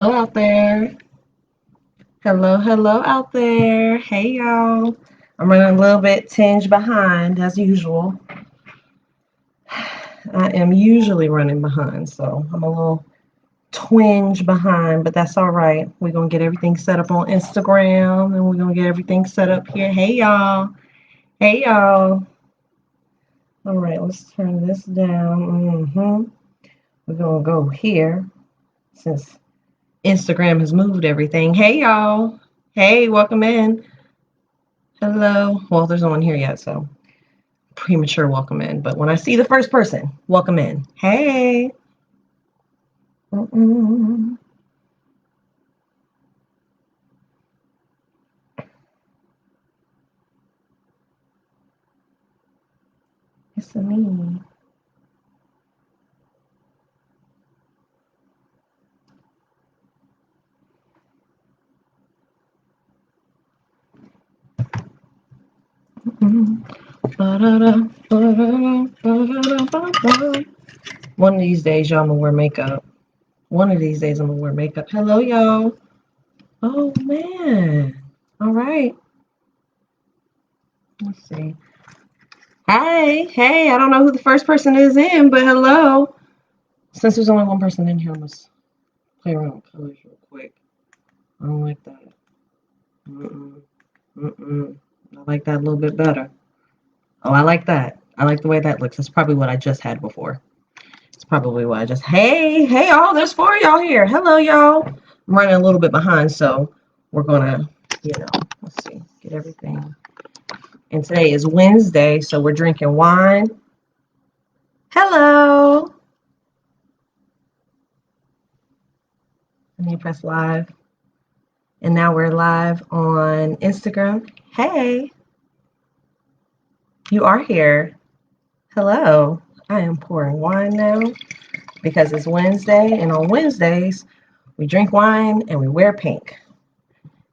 Hello out there. Hello out there. Hey, y'all. I'm running a little bit tinge behind as usual. I am usually running behind, so I'm a little twinge behind, but that's all right. We're going to get everything set up on Instagram and we're going to get everything set up here. Hey, y'all. Hey, y'all. All right, let's turn this down. We're going to go here since Instagram has moved everything. Hey, y'all. Hey, welcome in. Hello. Well, there's no one here yet, so premature welcome in. But when I see the first person, welcome in. Hey. It's a me. One of these days, y'all, I'm gonna wear makeup. One of these days, I'm gonna wear makeup. Hello, y'all. Oh, man. All right. Let's see. Hey, I don't know who the first person is in, but hello. Since there's only one person in here, I must play around with colors real quick. I don't like that. I like that a little bit better. Oh, I like that. I like the way that looks. That's probably what I just had before. It's probably what I just. Hey, y'all. There's four of y'all here. Hello, y'all. I'm running a little bit behind, so we're gonna, let's see, get everything. And today is Wednesday, so we're drinking wine. Hello. And you press live. And now we're live on Instagram. Hey. You are here. Hello. I am pouring wine now because it's Wednesday, and on Wednesdays, we drink wine and we wear pink.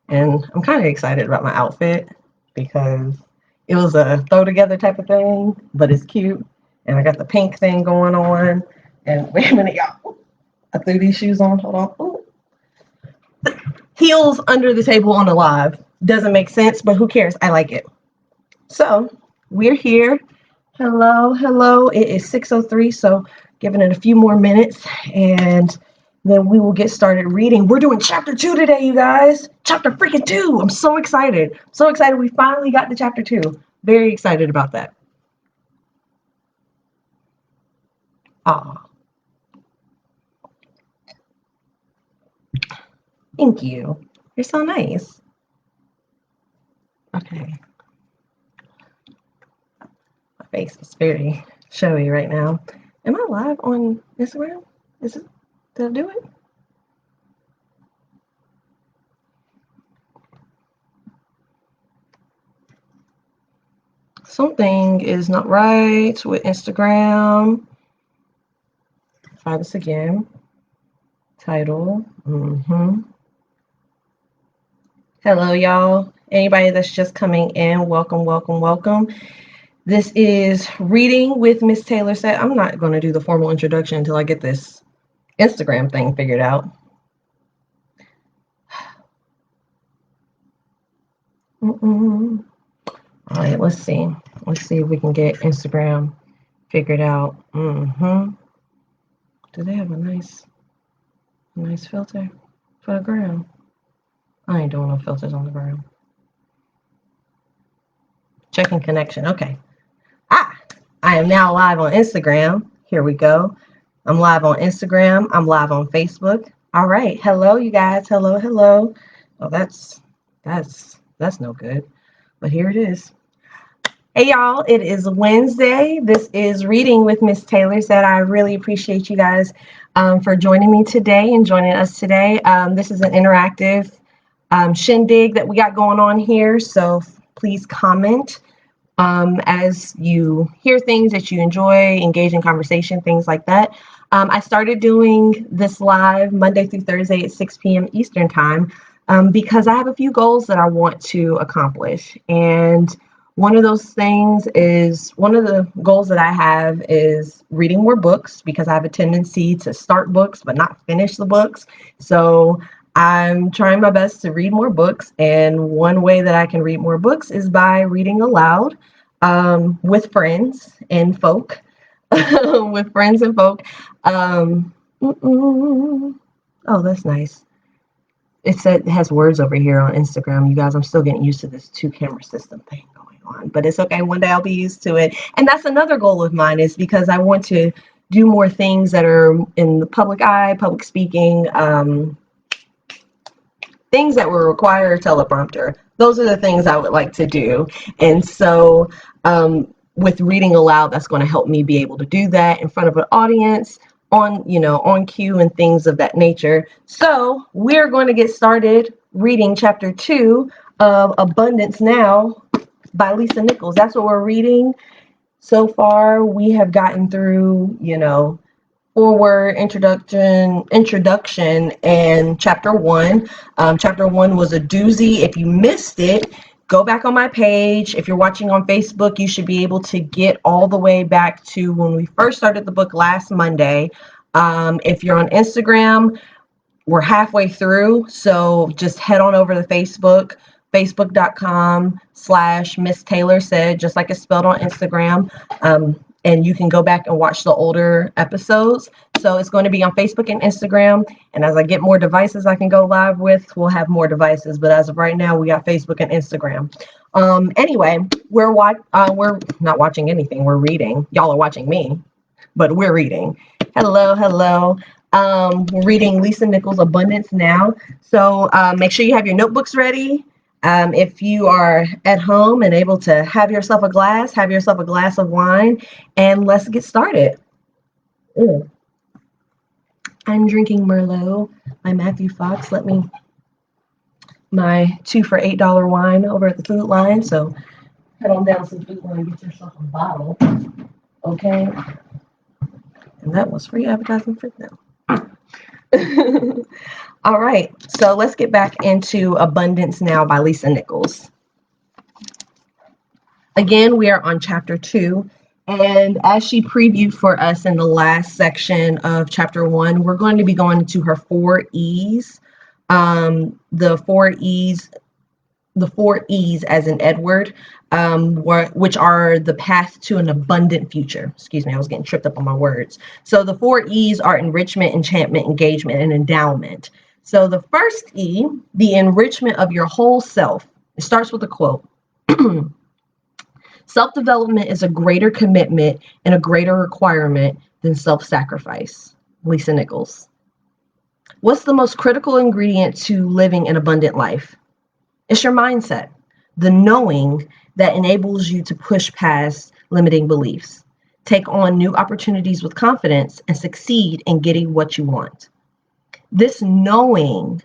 And I'm kind of excited about my outfit because it was a throw together type of thing, but it's cute. And I got the pink thing going on. And wait a minute, y'all. I threw these shoes on. Hold on. Ooh. Heels under the table on the live. Doesn't make sense, but who cares? I like it. So we're here. Hello. It is 6:03, so giving it a few more minutes, and then we will get started reading. We're doing chapter 2 today, you guys. Chapter freaking 2. I'm so excited. So excited. We finally got to chapter 2. Very excited about that. Aw. Thank you. You're so nice. Okay. My face is very showy right now. Am I live on Instagram? Did I do it? Something is not right with Instagram. Try this again. Title. Hello, y'all. Anybody that's just coming in, welcome. This is Reading with Miss Taylor Said. I'm not going to do the formal introduction until I get this Instagram thing figured out. All right, let's see. Let's see if we can get Instagram figured out. Do they have a nice filter for the gram? I ain't doing no filters on the gram. Checking connection. Okay. I am now live on Instagram. Here we go. I'm live on Instagram. I'm live on Facebook. All right. Hello, you guys. Hello. Oh, that's no good. But here it is. Hey, y'all. It is Wednesday. This is Reading with Miss Taylor Said. I really appreciate you guys for joining me today and joining us today. This is an interactive shindig that we got going on here. So please comment as you hear things that you enjoy, engage in conversation, things like that. I started doing this live Monday through Thursday at 6 p.m. Eastern time because I have a few goals that I want to accomplish. And One of those things is, one of the goals that I have is reading more books, because I have a tendency to start books but not finish the books. So I'm trying my best to read more books, and one way that I can read more books is by reading aloud with friends and folk. With friends and folk. Oh, that's nice. It said it has words over here on Instagram. You guys, I'm still getting used to this 2-camera system thing going on, but it's okay. One day I'll be used to it. And that's another goal of mine, is because I want to do more things that are in the public eye, public speaking, things that will require a teleprompter. Those are the things I would like to do. And so with reading aloud, that's going to help me be able to do that in front of an audience, on cue and things of that nature. So we're going to get started reading chapter 2 of Abundance Now by Lisa Nichols. That's what we're reading. So far, we have gotten through, forward, introduction, and chapter 1. Chapter 1 was a doozy. If you missed it, go back on my page. If you're watching on Facebook, you should be able to get all the way back to when we first started the book last Monday. If you're on Instagram, we're halfway through, so just head on over to Facebook, facebook.com/MissTaylorSaid, just like it's spelled on Instagram. And you can go back and watch the older episodes. So it's going to be on Facebook and Instagram. And as I get more devices I can go live with, we'll have more devices. But as of right now, we got Facebook and Instagram. Anyway, we're not watching anything. We're reading. Y'all are watching me, but we're reading. Hello. We're reading Lisa Nichols' Abundance Now. So make sure you have your notebooks ready. If you are at home and able to have yourself a glass of wine, and let's get started. Ooh. I'm drinking Merlot by Matthew Fox. My 2 for $8 wine over at the Food Line. So head on down to the Food Line and get yourself a bottle. Okay. And that was free advertising for them. All right, so let's get back into Abundance Now by Lisa Nichols. Again, we are on chapter 2, and as she previewed for us in the last section of chapter 1, we're going to be going into her 4 E's. The 4 E's as in Edward, which are the path to an abundant future. Excuse me, I was getting tripped up on my words. So the 4 E's are enrichment, enchantment, engagement, and endowment. So the first E, the enrichment of your whole self. It starts with a quote. Self-development is a greater commitment and a greater requirement than self-sacrifice. Lisa Nichols. What's the most critical ingredient to living an abundant life? It's your mindset, the knowing that enables you to push past limiting beliefs, take on new opportunities with confidence, and succeed in getting what you want. This knowing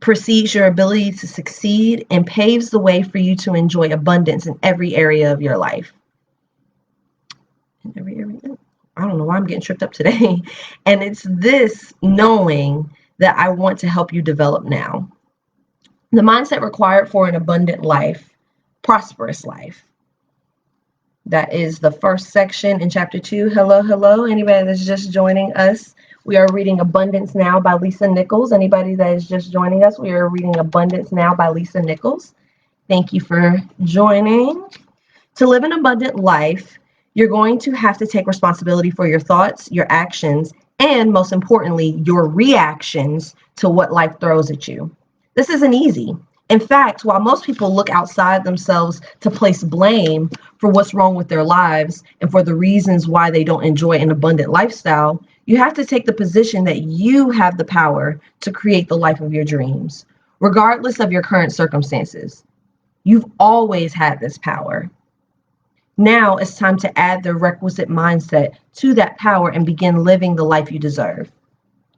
precedes your ability to succeed and paves the way for you to enjoy abundance in every area of your life. In every area? I don't know why I'm getting tripped up today. And it's this knowing that I want to help you develop now. The mindset required for an abundant life, prosperous life. That is the first section in chapter 2. Hello. Anybody that's just joining us, we are reading Abundance Now by Lisa Nichols. Anybody that is just joining us, we are reading Abundance Now by Lisa Nichols. Thank you for joining. To live an abundant life, you're going to have to take responsibility for your thoughts, your actions, and most importantly, your reactions to what life throws at you. This isn't easy. In fact, while most people look outside themselves to place blame for what's wrong with their lives and for the reasons why they don't enjoy an abundant lifestyle, you have to take the position that you have the power to create the life of your dreams, regardless of your current circumstances. You've always had this power. Now it's time to add the requisite mindset to that power and begin living the life you deserve.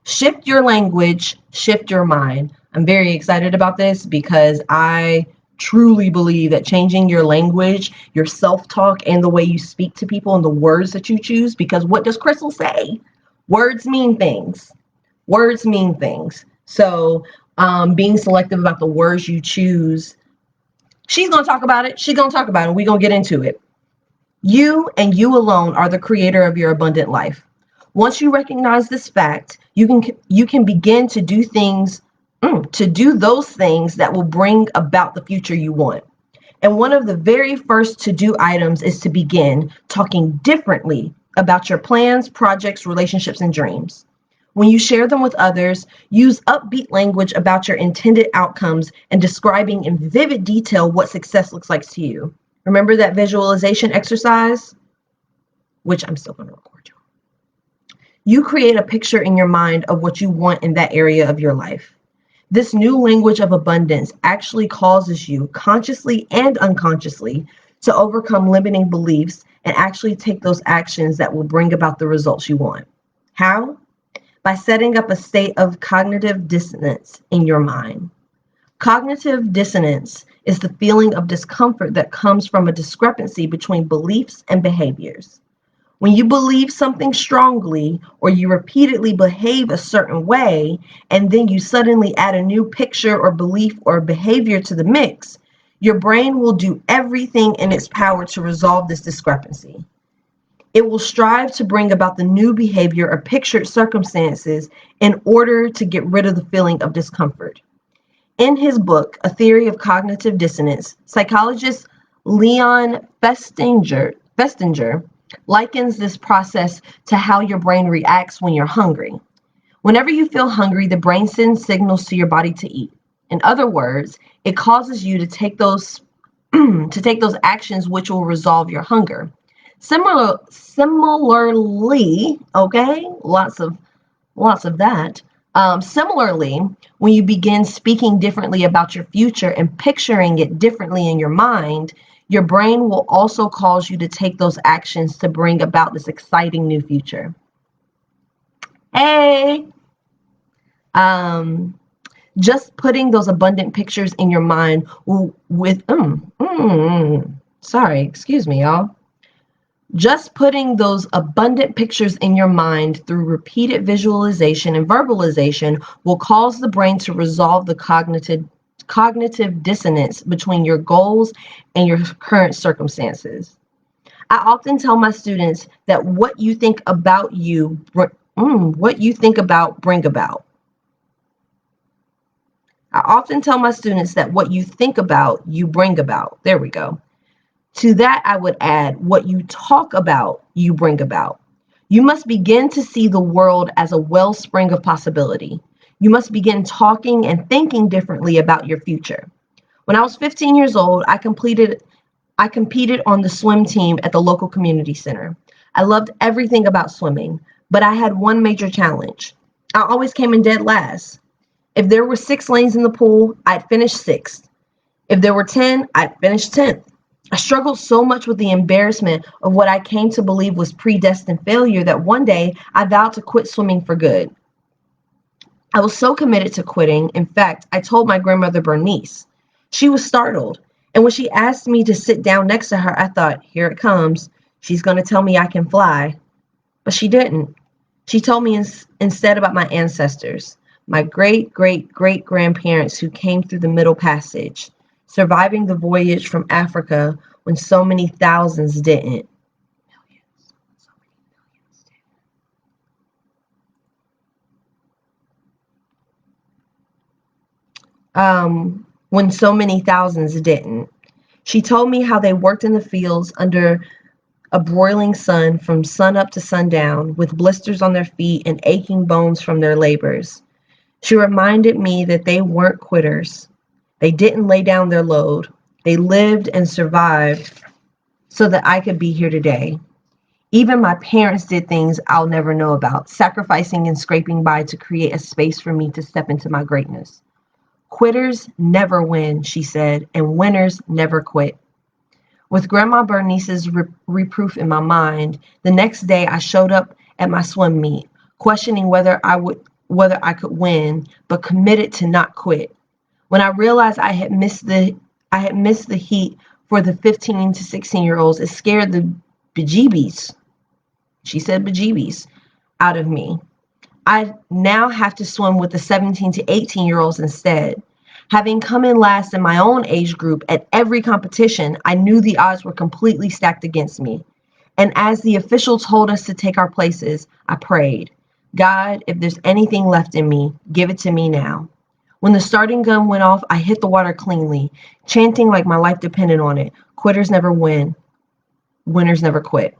Shift your language, shift your mind. I'm very excited about this because I truly believe that changing your language, your self-talk, and the way you speak to people and the words that you choose, because what does Crystal say? Words mean things. Words mean things. So being selective about the words you choose She's going to talk about it. She's going to talk about it. We're going to get into it. You and you alone are the creator of your abundant life. Once you recognize this fact, you can begin to do those things that will bring about the future you want. And one of the very first to-do items is to begin talking differently about your plans, projects, relationships, and dreams. When you share them with others, use upbeat language about your intended outcomes and describing in vivid detail what success looks like to you. Remember that visualization exercise? Which I'm still going to record you. You create a picture in your mind of what you want in that area of your life. This new language of abundance actually causes you, consciously and unconsciously, to overcome limiting beliefs and actually take those actions that will bring about the results you want. How? By setting up a state of cognitive dissonance in your mind. Cognitive dissonance is the feeling of discomfort that comes from a discrepancy between beliefs and behaviors. When you believe something strongly or you repeatedly behave a certain way, and then you suddenly add a new picture or belief or behavior to the mix, your brain will do everything in its power to resolve this discrepancy. It will strive to bring about the new behavior or pictured circumstances in order to get rid of the feeling of discomfort. In his book, A Theory of Cognitive Dissonance, psychologist Leon Festinger likens this process to how your brain reacts when you're hungry. Whenever you feel hungry, the brain sends signals to your body to eat. In other words, it causes you to take those actions which will resolve your hunger. Similarly, okay, lots of that. Similarly, when you begin speaking differently about your future and picturing it differently in your mind, your brain will also cause you to take those actions to bring about this exciting new future. Hey, just putting those abundant pictures in your mind excuse me, y'all. Just putting those abundant pictures in your mind through repeated visualization and verbalization will cause the brain to resolve the cognitive dissonance between your goals and your current circumstances. I often tell my students that what you think about bring about. I often tell my students that what you think about, you bring about. There we go. To that, I would add, what you talk about, you bring about. You must begin to see the world as a wellspring of possibility. You must begin talking and thinking differently about your future. When I was 15 years old, I competed on the swim team at the local community center. I loved everything about swimming, but I had one major challenge. I always came in dead last. If there were 6 lanes in the pool, I'd finish 6th. If there were 10, I'd finish 10th. I struggled so much with the embarrassment of what I came to believe was predestined failure that one day I vowed to quit swimming for good. I was so committed to quitting. In fact, I told my grandmother Bernice. She was startled. And when she asked me to sit down next to her, I thought, here it comes. She's going to tell me I can fly. But she didn't. She told me instead about my ancestors, my great-great-great-grandparents who came through the Middle Passage, surviving the voyage from Africa when so many thousands didn't. When so many thousands didn't. She told me how they worked in the fields under a broiling sun from sunup to sundown, with blisters on their feet and aching bones from their labors. She reminded me that they weren't quitters. They didn't lay down their load. They lived and survived so that I could be here today. Even my parents did things I'll never know about, sacrificing and scraping by to create a space for me to step into my greatness. Quitters never win, she said, and winners never quit. With Grandma Bernice's reproof in my mind, the next day I showed up at my swim meet, questioning whether I could win, but committed to not quit. When I realized I had missed the heat for the 15 to 16-year-olds, it scared the bejeebies. She said bejeebies out of me. I now have to swim with the 17 to 18-year-olds instead. Having come in last in my own age group at every competition, I knew the odds were completely stacked against me. And as the official told us to take our places, I prayed, God, if there's anything left in me, give it to me now. When the starting gun went off, I hit the water cleanly, chanting like my life depended on it. Quitters never win. Winners never quit.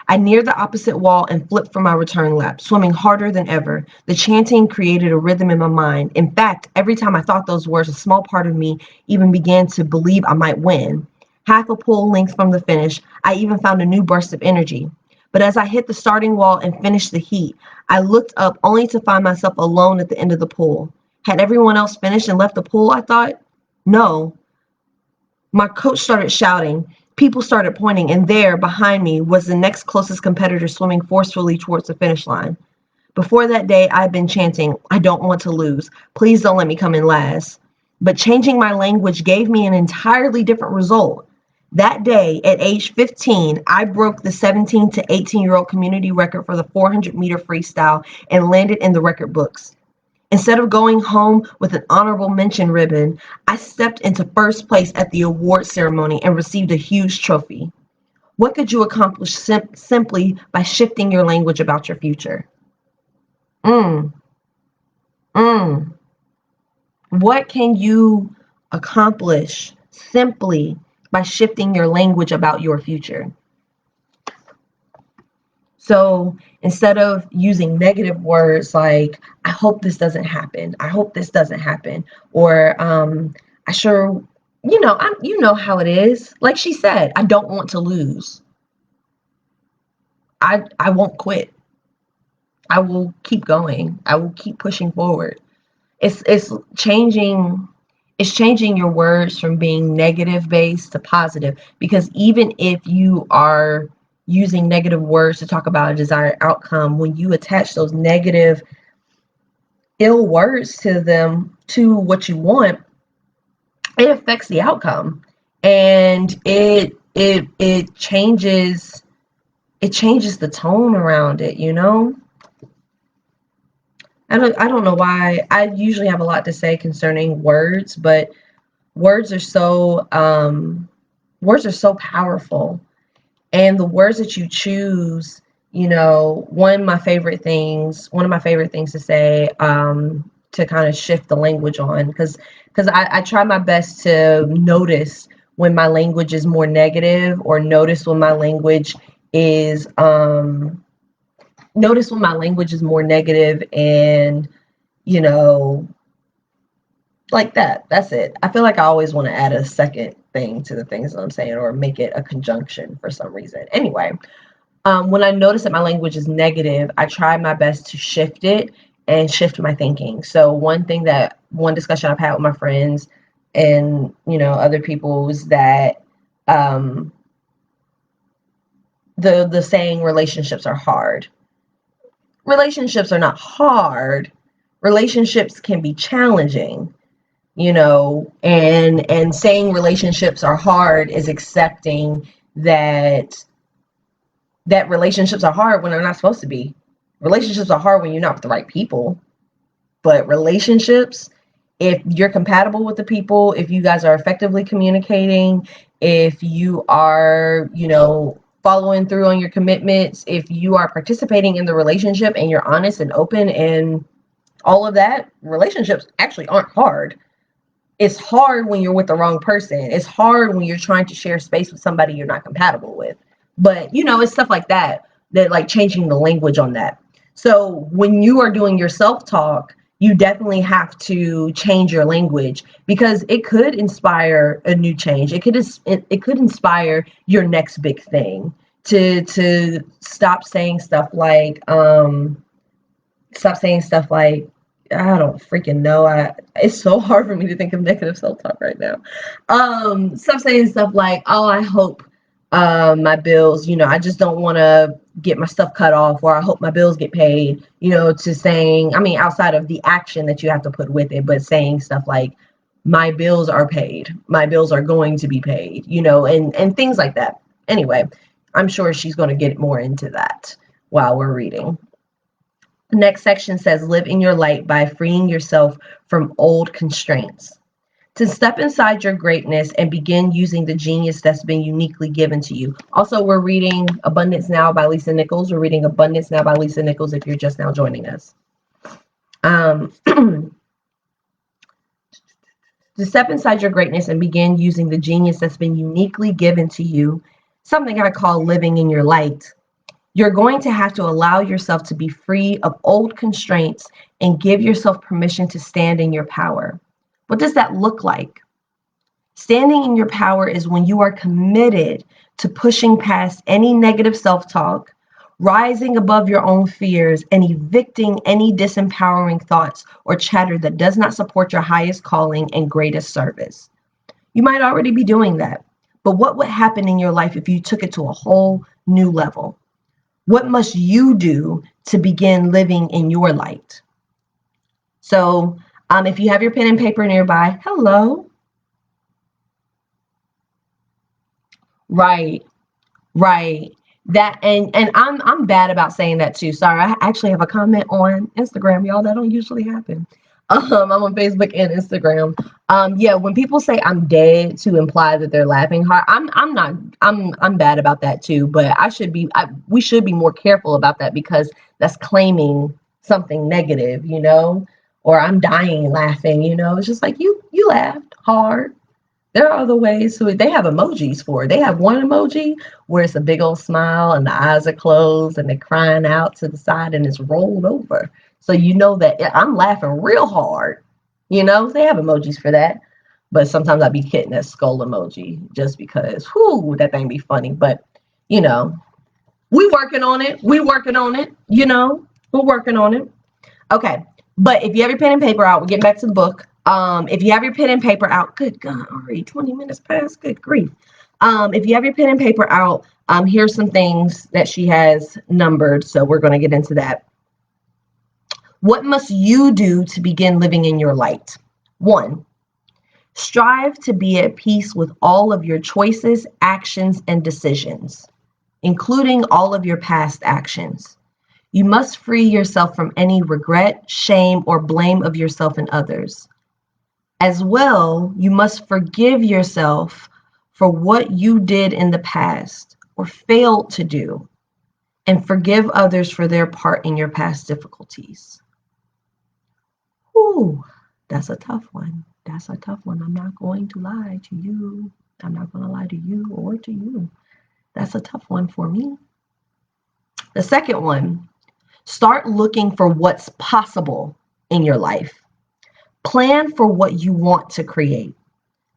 I neared the opposite wall and flipped for my return lap, swimming harder than ever. The chanting created a rhythm in my mind. In fact, every time I thought those words, a small part of me even began to believe I might win. Half a pool length from the finish, I even found a new burst of energy. But as I hit the starting wall and finished the heat, I looked up only to find myself alone at the end of the pool. Had everyone else finished and left the pool, I thought? No. My coach started shouting. People started pointing, and there, behind me, was the next closest competitor swimming forcefully towards the finish line. Before that day, I had been chanting, I don't want to lose. Please don't let me come in last. But changing my language gave me an entirely different result. That day, at age 15, I broke the 17 to 18-year-old community record for the 400-meter freestyle and landed in the record books. Instead of going home with an honorable mention ribbon, I stepped into first place at the award ceremony and received a huge trophy. What could you accomplish simply by shifting your language about your future? Mm, mm. What can you accomplish simply by shifting your language about your future? So instead of using negative words like, I hope this doesn't happen, I hope this doesn't happen, or I sure, you know how it is. Like she said, I don't want to lose. I won't quit. I will keep going. I will keep pushing forward. It's changing your words from being negative based to positive, because even if you are using negative words to talk about a desired outcome, when you attach those negative ill words to them, to what you want, it affects the outcome, and it changes the tone around it, I don't know why. I usually have a lot to say concerning words, but words are so powerful. And the words that you choose, one of my favorite things to say, to kind of shift the language on, because I try my best to notice when my language is more negative, or notice when my language is more negative, and like that. That's it. I feel like I always want to add a second thing to the things that I'm saying, or make it a conjunction for some reason. Anyway, when I notice that my language is negative, I try my best to shift it and shift my thinking. So one discussion I've had with my friends and, other people is that the saying relationships are hard. Relationships are not hard. Relationships can be challenging. And saying relationships are hard is accepting that relationships are hard when they're not supposed to be. Relationships are hard when you're not with the right people. But relationships, if you're compatible with the people, if you guys are effectively communicating, if you are, following through on your commitments, if you are participating in the relationship and you're honest and open and all of that, relationships actually aren't hard. It's hard when you're with the wrong person. It's hard when you're trying to share space with somebody you're not compatible with. But, it's stuff like that like changing the language on that. So when you are doing your self-talk, you definitely have to change your language, because it could inspire a new change. It could inspire your next big thing, to stop saying stuff like, I don't freaking know. It's so hard for me to think of negative self-talk right now. Stop saying stuff like, oh, I hope my bills, I just don't want to get my stuff cut off, or I hope my bills get paid, to saying, outside of the action that you have to put with it, but saying stuff like, my bills are paid, my bills are going to be paid, and things like that. Anyway, I'm sure she's going to get more into that while we're reading. The next section says, live in your light by freeing yourself from old constraints. To step inside your greatness and begin using the genius that's been uniquely given to you. Also, we're reading Abundance Now by Lisa Nichols. We're reading Abundance Now by Lisa Nichols if you're just now joining us. To step inside your greatness and begin using the genius that's been uniquely given to you, something I call living in your light, you're going to have to allow yourself to be free of old constraints and give yourself permission to stand in your power. What does that look like? Standing in your power is when you are committed to pushing past any negative self-talk, rising above your own fears, and evicting any disempowering thoughts or chatter that does not support your highest calling and greatest service. You might already be doing that, but what would happen in your life if you took it to a whole new level? What must you do to begin living in your light? So if you have your pen and paper nearby, hello. Right. That and I'm bad about saying that too. Sorry, I actually have a comment on Instagram, y'all. That don't usually happen. I'm on Facebook and Instagram. Yeah, when people say I'm dead to imply that they're laughing hard, I'm bad about that too. But we should be more careful about that because that's claiming something negative, or I'm dying laughing, It's just like you laughed hard. There are other ways to it. They have emojis for it. They have one emoji where it's a big old smile and the eyes are closed and they're crying out to the side and it's rolled over. So you know that I'm laughing real hard. They have emojis for that. But sometimes I'd be hitting that skull emoji just because, that thing be funny. But, we working on it. We're working on it. Okay. But if you have your pen and paper out, we're getting back to the book. If you have your pen and paper out, good God, already 20 minutes past, good grief. If you have your pen and paper out, here's some things that she has numbered. So we're going to get into that. What must you do to begin living in your light? 1, strive to be at peace with all of your choices, actions, and decisions, including all of your past actions. You must free yourself from any regret, shame, or blame of yourself and others. As well, you must forgive yourself for what you did in the past or failed to do, and forgive others for their part in your past difficulties. Ooh, that's a tough one. I'm not going to lie to you. I'm not going to lie to you or to you. That's a tough one for me. The second one, start looking for what's possible in your life. Plan for what you want to create,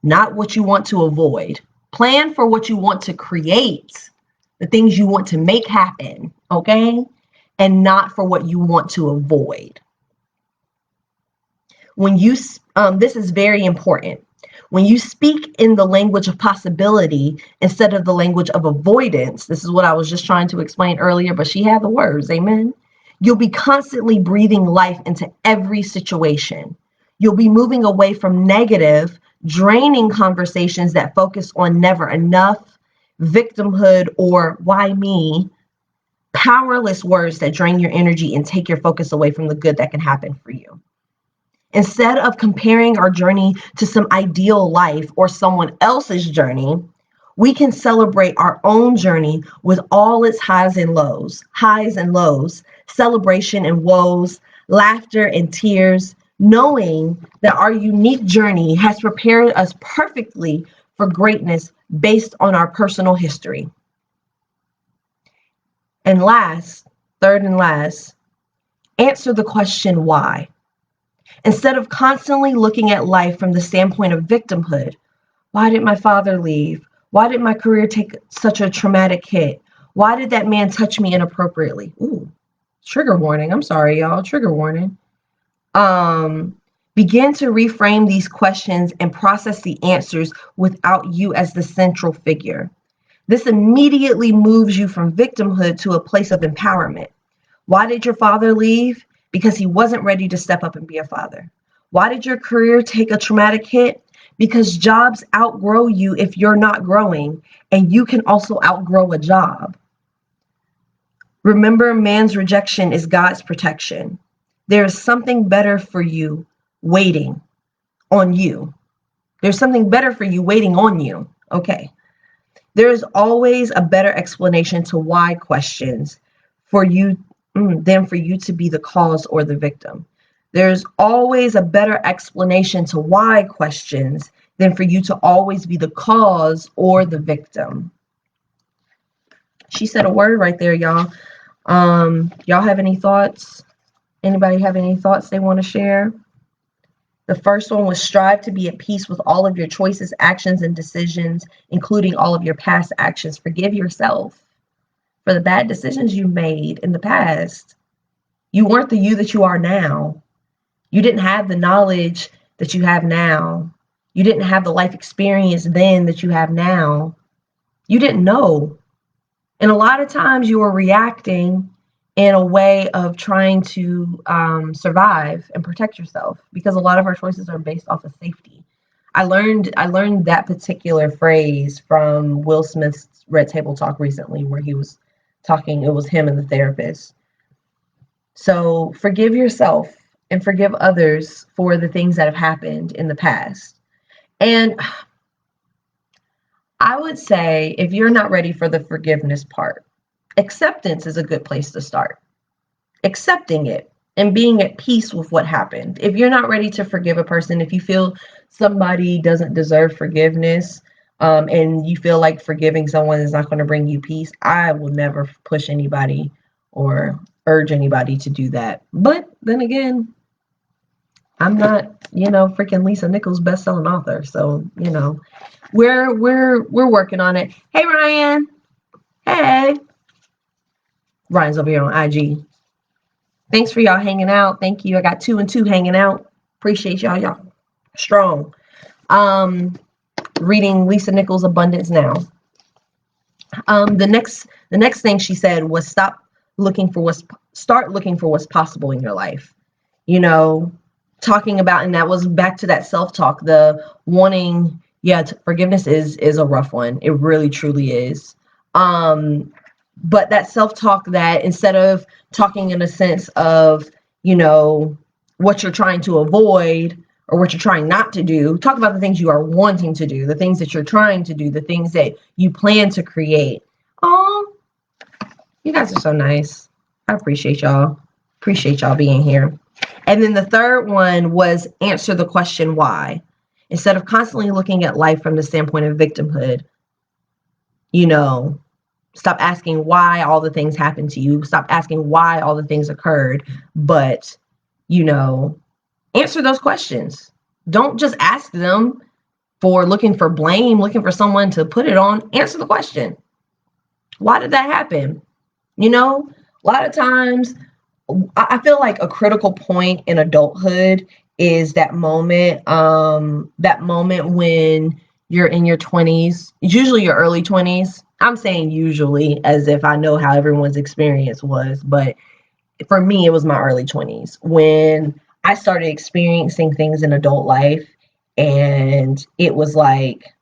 not what you want to avoid. Plan for what you want to create, the things you want to make happen, okay? And not for what you want to avoid. When you, this is very important. When you speak in the language of possibility instead of the language of avoidance, this is what I was just trying to explain earlier, but she had the words, amen? You'll be constantly breathing life into every situation. You'll be moving away from negative, draining conversations that focus on never enough, victimhood, or why me, powerless words that drain your energy and take your focus away from the good that can happen for you. Instead of comparing our journey to some ideal life or someone else's journey, we can celebrate our own journey with all its highs and lows, celebration and woes, laughter and tears, knowing that our unique journey has prepared us perfectly for greatness based on our personal history. And third and last, answer the question why. Instead of constantly looking at life from the standpoint of victimhood, why did my father leave? Why did my career take such a traumatic hit? Why did that man touch me inappropriately? Ooh, trigger warning. I'm sorry, y'all. Trigger warning. Begin to reframe these questions and process the answers without you as the central figure. This immediately moves you from victimhood to a place of empowerment. Why did your father leave? Because he wasn't ready to step up and be a father. Why did your career take a traumatic hit? Because jobs outgrow you if you're not growing, and you can also outgrow a job. Remember, man's rejection is God's protection. There is something better for you waiting on you. There's something better for you waiting on you. Okay. There's always a better explanation to why questions for you than for you to be the cause or the victim. There's always a better explanation to why questions than for you to always be the cause or the victim. She said a word right there, y'all. Y'all have any thoughts? Anybody have any thoughts they want to share? The first one was strive to be at peace with all of your choices, actions, and decisions, including all of your past actions. Forgive yourself for the bad decisions you made in the past. You weren't the you that you are now. You didn't have the knowledge that you have now. You didn't have the life experience then that you have now. You didn't know. And a lot of times you were reacting in a way of trying to survive and protect yourself, because a lot of our choices are based off of safety. I learned that particular phrase from Will Smith's Red Table Talk recently, where he was talking, it was him and the therapist. So forgive yourself and forgive others for the things that have happened in the past. And I would say, if you're not ready for the forgiveness part, acceptance is a good place to start. Accepting it and being at peace with what happened. If you're not ready to forgive a person, if you feel somebody doesn't deserve forgiveness, and you feel like forgiving someone is not going to bring you peace, I will never push anybody or urge anybody to do that. But then again, I'm not, freaking Lisa Nichols best-selling author. So, we're working on it. Hey, Ryan. Hey. Ryan's over here on IG. Thanks for y'all hanging out. Thank you. I got 2 and 2 hanging out. Appreciate y'all. Y'all strong. Reading Lisa Nichols' Abundance Now. The next thing she said was start looking for what's possible in your life. Talking about, and that was back to that self-talk, the wanting, forgiveness is a rough one. It really truly is. But that self-talk, that instead of talking in a sense of, what you're trying to avoid or what you're trying not to do, talk about the things you are wanting to do, the things that you're trying to do, the things that you plan to create. Oh, you guys are so nice. I appreciate y'all. Appreciate y'all being here. And then the third one was answer the question why. Instead of constantly looking at life from the standpoint of victimhood, stop asking why all the things happened to you. Stop asking why all the things occurred. But, answer those questions. Don't just ask them for looking for blame, looking for someone to put it on. Answer the question. Why did that happen? A lot of times I feel like a critical point in adulthood is that moment when you're in your 20s, usually your early 20s. I'm saying usually as if I know how everyone's experience was, but for me, it was my early 20s when I started experiencing things in adult life, and it was like,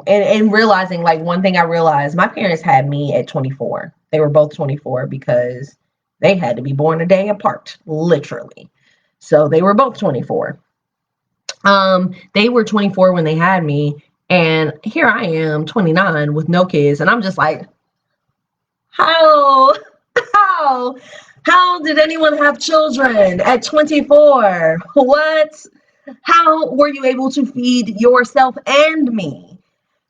and realizing, like, one thing I realized, my parents had me at 24. They were both 24 because they had to be born a day apart, literally. So they were both 24. They were 24 when they had me, and here I am, 29 with no kids, and I'm just like, how did anyone have children at 24? What? How were you able to feed yourself and me?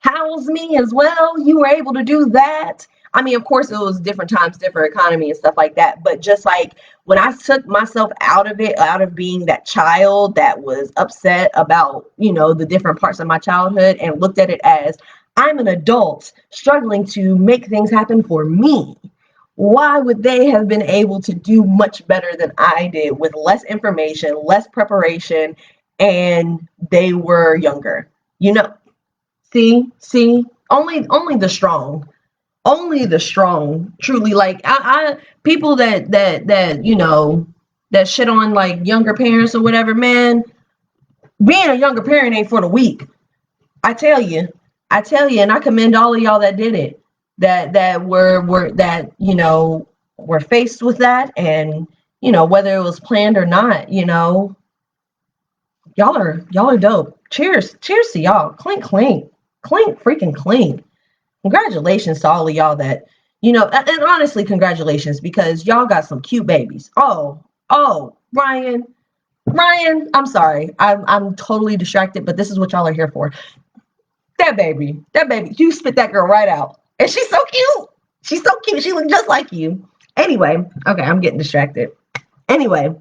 House me as well? You were able to do that? I mean, of course, it was different times, different economy and stuff like that. But just like when I took myself out of it, out of being that child that was upset about, the different parts of my childhood, and looked at it as I'm an adult struggling to make things happen for me. Why would they have been able to do much better than I did with less information, less preparation, and they were younger? See, only the strong. Only the strong, truly. Like I people that that shit on like younger parents or whatever, man, being a younger parent ain't for the weak. I tell you, and I commend all of y'all that did it, that were faced with that, and whether it was planned or not, Y'all are dope. Cheers to y'all. Clink, clink, clink, freaking clink. Congratulations to all of y'all that, and honestly, congratulations, because y'all got some cute babies. Oh, Ryan, I'm sorry. I'm totally distracted, but this is what y'all are here for. That baby, you spit that girl right out. And she's so cute. She's so cute. She looks just like you. Anyway, okay, I'm getting distracted. Anyway,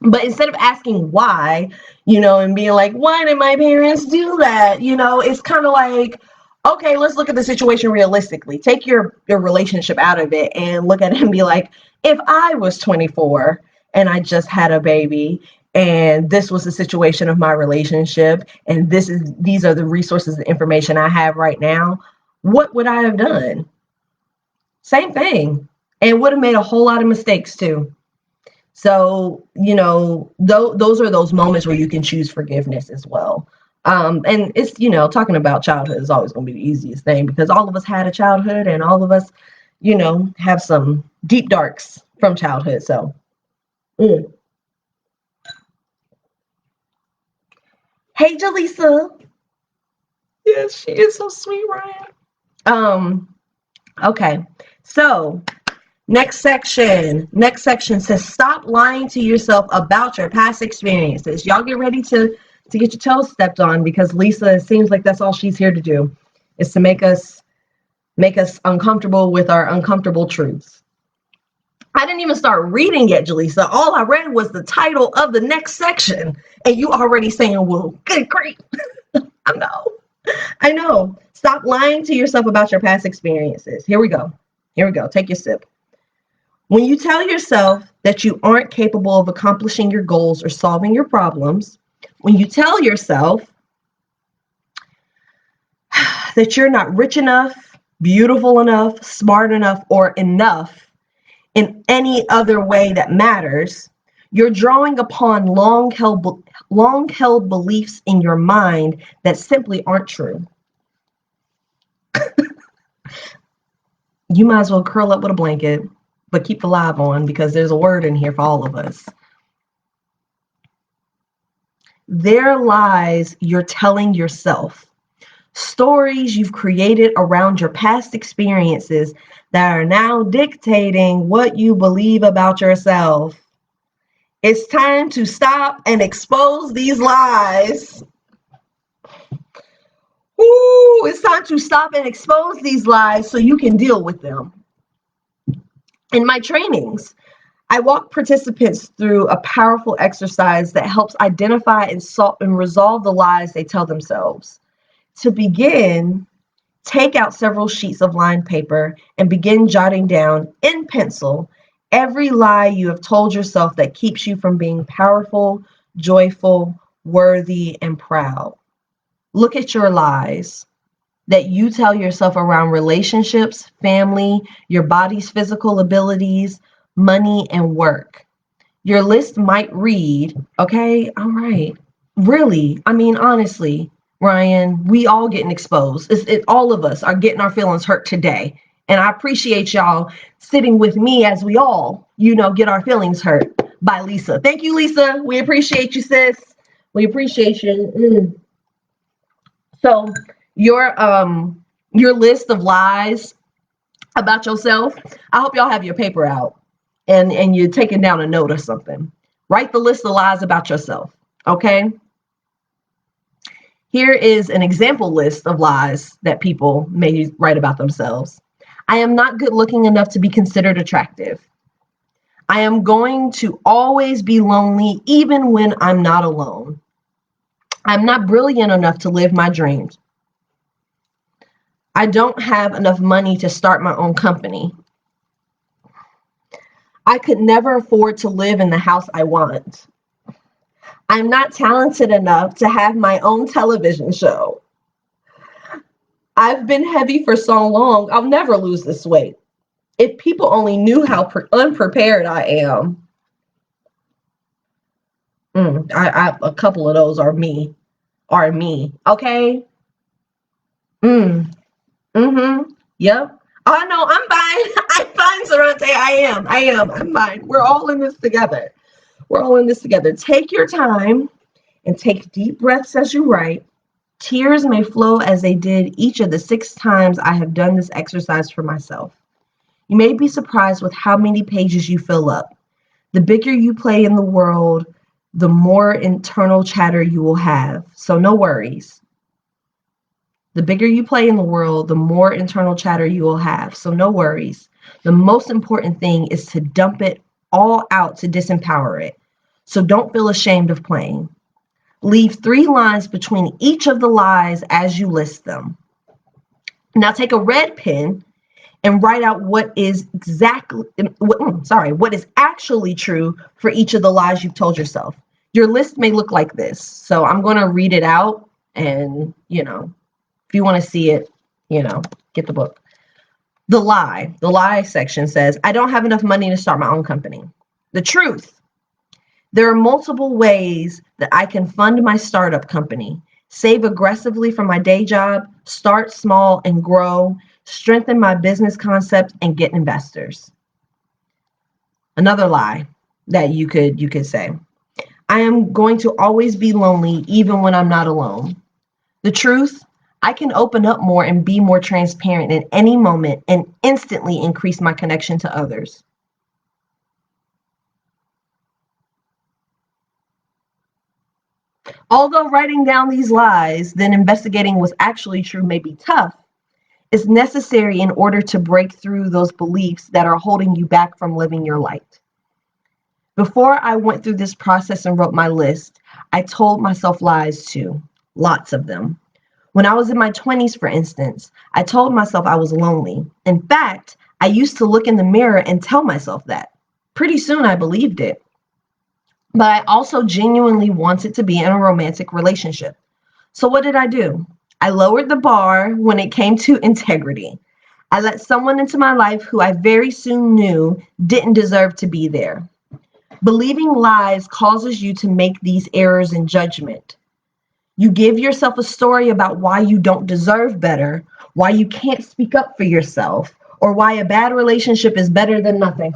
but instead of asking why, and being like, why did my parents do that? It's kind of like, okay, let's look at the situation realistically. Take your relationship out of it and look at it and be like, if I was 24 and I just had a baby and this was the situation of my relationship and these are the resources and information I have right now, what would I have done? Same thing. And would have made a whole lot of mistakes too. So, those are those moments where you can choose forgiveness as well. And it's, talking about childhood is always going to be the easiest thing because all of us had a childhood and all of us, have some deep darks from childhood. So, Hey, Jaleesa. Yes, she is so sweet, Ryan. Okay. So, next section says stop lying to yourself about your past experiences. Y'all get ready to get your toes stepped on because Lisa, it seems like that's all she's here to do, is to make us uncomfortable with our uncomfortable truths. I didn't even start reading yet, Jaleesa. All I read was the title of the next section, and you already saying, well, good grief. I know. Stop lying to yourself about your past experiences. Here we go. Take your sip. When you tell yourself that you aren't capable of accomplishing your goals or solving your problems, when you tell yourself that you're not rich enough, beautiful enough, smart enough, or enough in any other way that matters, you're drawing upon long-held beliefs in your mind that simply aren't true. You might as well curl up with a blanket, but keep the live on because there's a word in here for all of us. They're lies you're telling yourself. Stories you've created around your past experiences that are now dictating what you believe about yourself. It's time to stop and expose these lies. Ooh, it's time to stop and expose these lies so you can deal with them. In my trainings, I walk participants through a powerful exercise that helps identify and resolve the lies they tell themselves. To begin, take out several sheets of lined paper and begin jotting down in pencil every lie you have told yourself that keeps you from being powerful, joyful, worthy, and proud. Look at your lies that you tell yourself around relationships, family, your body's physical abilities, money, and work. Your list might read, okay, all right, really, I mean, honestly, Ryan, we all getting exposed. All of us are getting our feelings hurt today. And I appreciate y'all sitting with me as we all, get our feelings hurt by Lisa. Thank you, Lisa. We appreciate you, sis. We appreciate you. So your list of lies about yourself, I hope y'all have your paper out and you're taking down a note or something. Write the list of lies about yourself, okay? Here is an example list of lies that people may write about themselves. I am not good looking enough to be considered attractive. I am going to always be lonely even when I'm not alone. I'm not brilliant enough to live my dreams. I don't have enough money to start my own company. I could never afford to live in the house I want. I'm not talented enough to have my own television show. I've been heavy for so long, I'll never lose this weight. If people only knew how unprepared I am. A couple of those are me, okay? Yep. Oh, no, I'm fine. I'm fine, Sarante. I'm fine. We're all in this together. Take your time and take deep breaths as you write. Tears may flow as they did each of the 6 times I have done this exercise for myself. You may be surprised with how many pages you fill up. The bigger you play in the world, the more internal chatter you will have. So no worries. The bigger you play in the world, the more internal chatter you will have. So no worries. The most important thing is to dump it all out to disempower it. So don't feel ashamed of playing. Leave 3 lines between each of the lies as you list them. Now take a red pen and write out what is actually true for each of the lies you've told yourself. Your list may look like this. So I'm going to read it out, and, if you want to see it, get the book. The lie section says, I don't have enough money to start my own company. The truth, there are multiple ways that I can fund my startup company, save aggressively from my day job, start small and grow, strengthen my business concept, and get investors. Another lie that you could say, I am going to always be lonely even when I'm not alone. The truth, I can open up more and be more transparent in any moment and instantly increase my connection to others. Although writing down these lies, then investigating what's actually true may be tough, it's necessary in order to break through those beliefs that are holding you back from living your light. Before I went through this process and wrote my list, I told myself lies too, lots of them. When I was in my 20s, for instance, I told myself I was lonely. In fact, I used to look in the mirror and tell myself that. Pretty soon I believed it. But I also genuinely wanted to be in a romantic relationship. So what did I do? I lowered the bar when it came to integrity. I let someone into my life who I very soon knew didn't deserve to be there. Believing lies causes you to make these errors in judgment. You give yourself a story about why you don't deserve better, why you can't speak up for yourself, or why a bad relationship is better than nothing.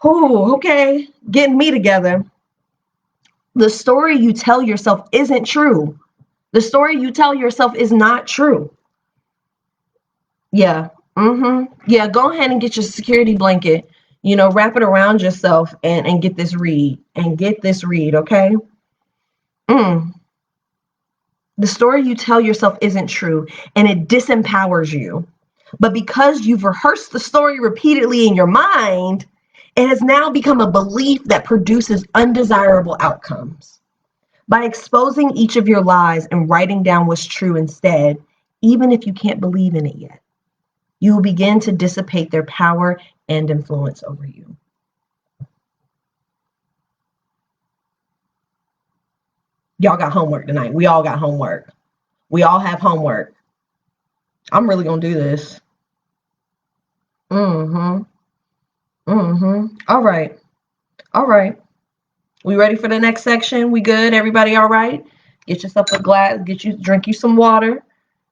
Okay, getting me together. The story you tell yourself isn't true. The story you tell yourself is not true. Yeah. Yeah, go ahead and get your security blanket, wrap it around yourself and get this read. Okay? The story you tell yourself isn't true, and it disempowers you. But because you've rehearsed the story repeatedly in your mind, it has now become a belief that produces undesirable outcomes. By exposing each of your lies and writing down what's true instead, even if you can't believe in it yet, you will begin to dissipate their power and influence over you. Y'all got homework tonight. We all got homework. We all have homework. I'm really going to do this. All right. We ready for the next section? We good? Everybody all right? Get yourself a glass, drink you some water.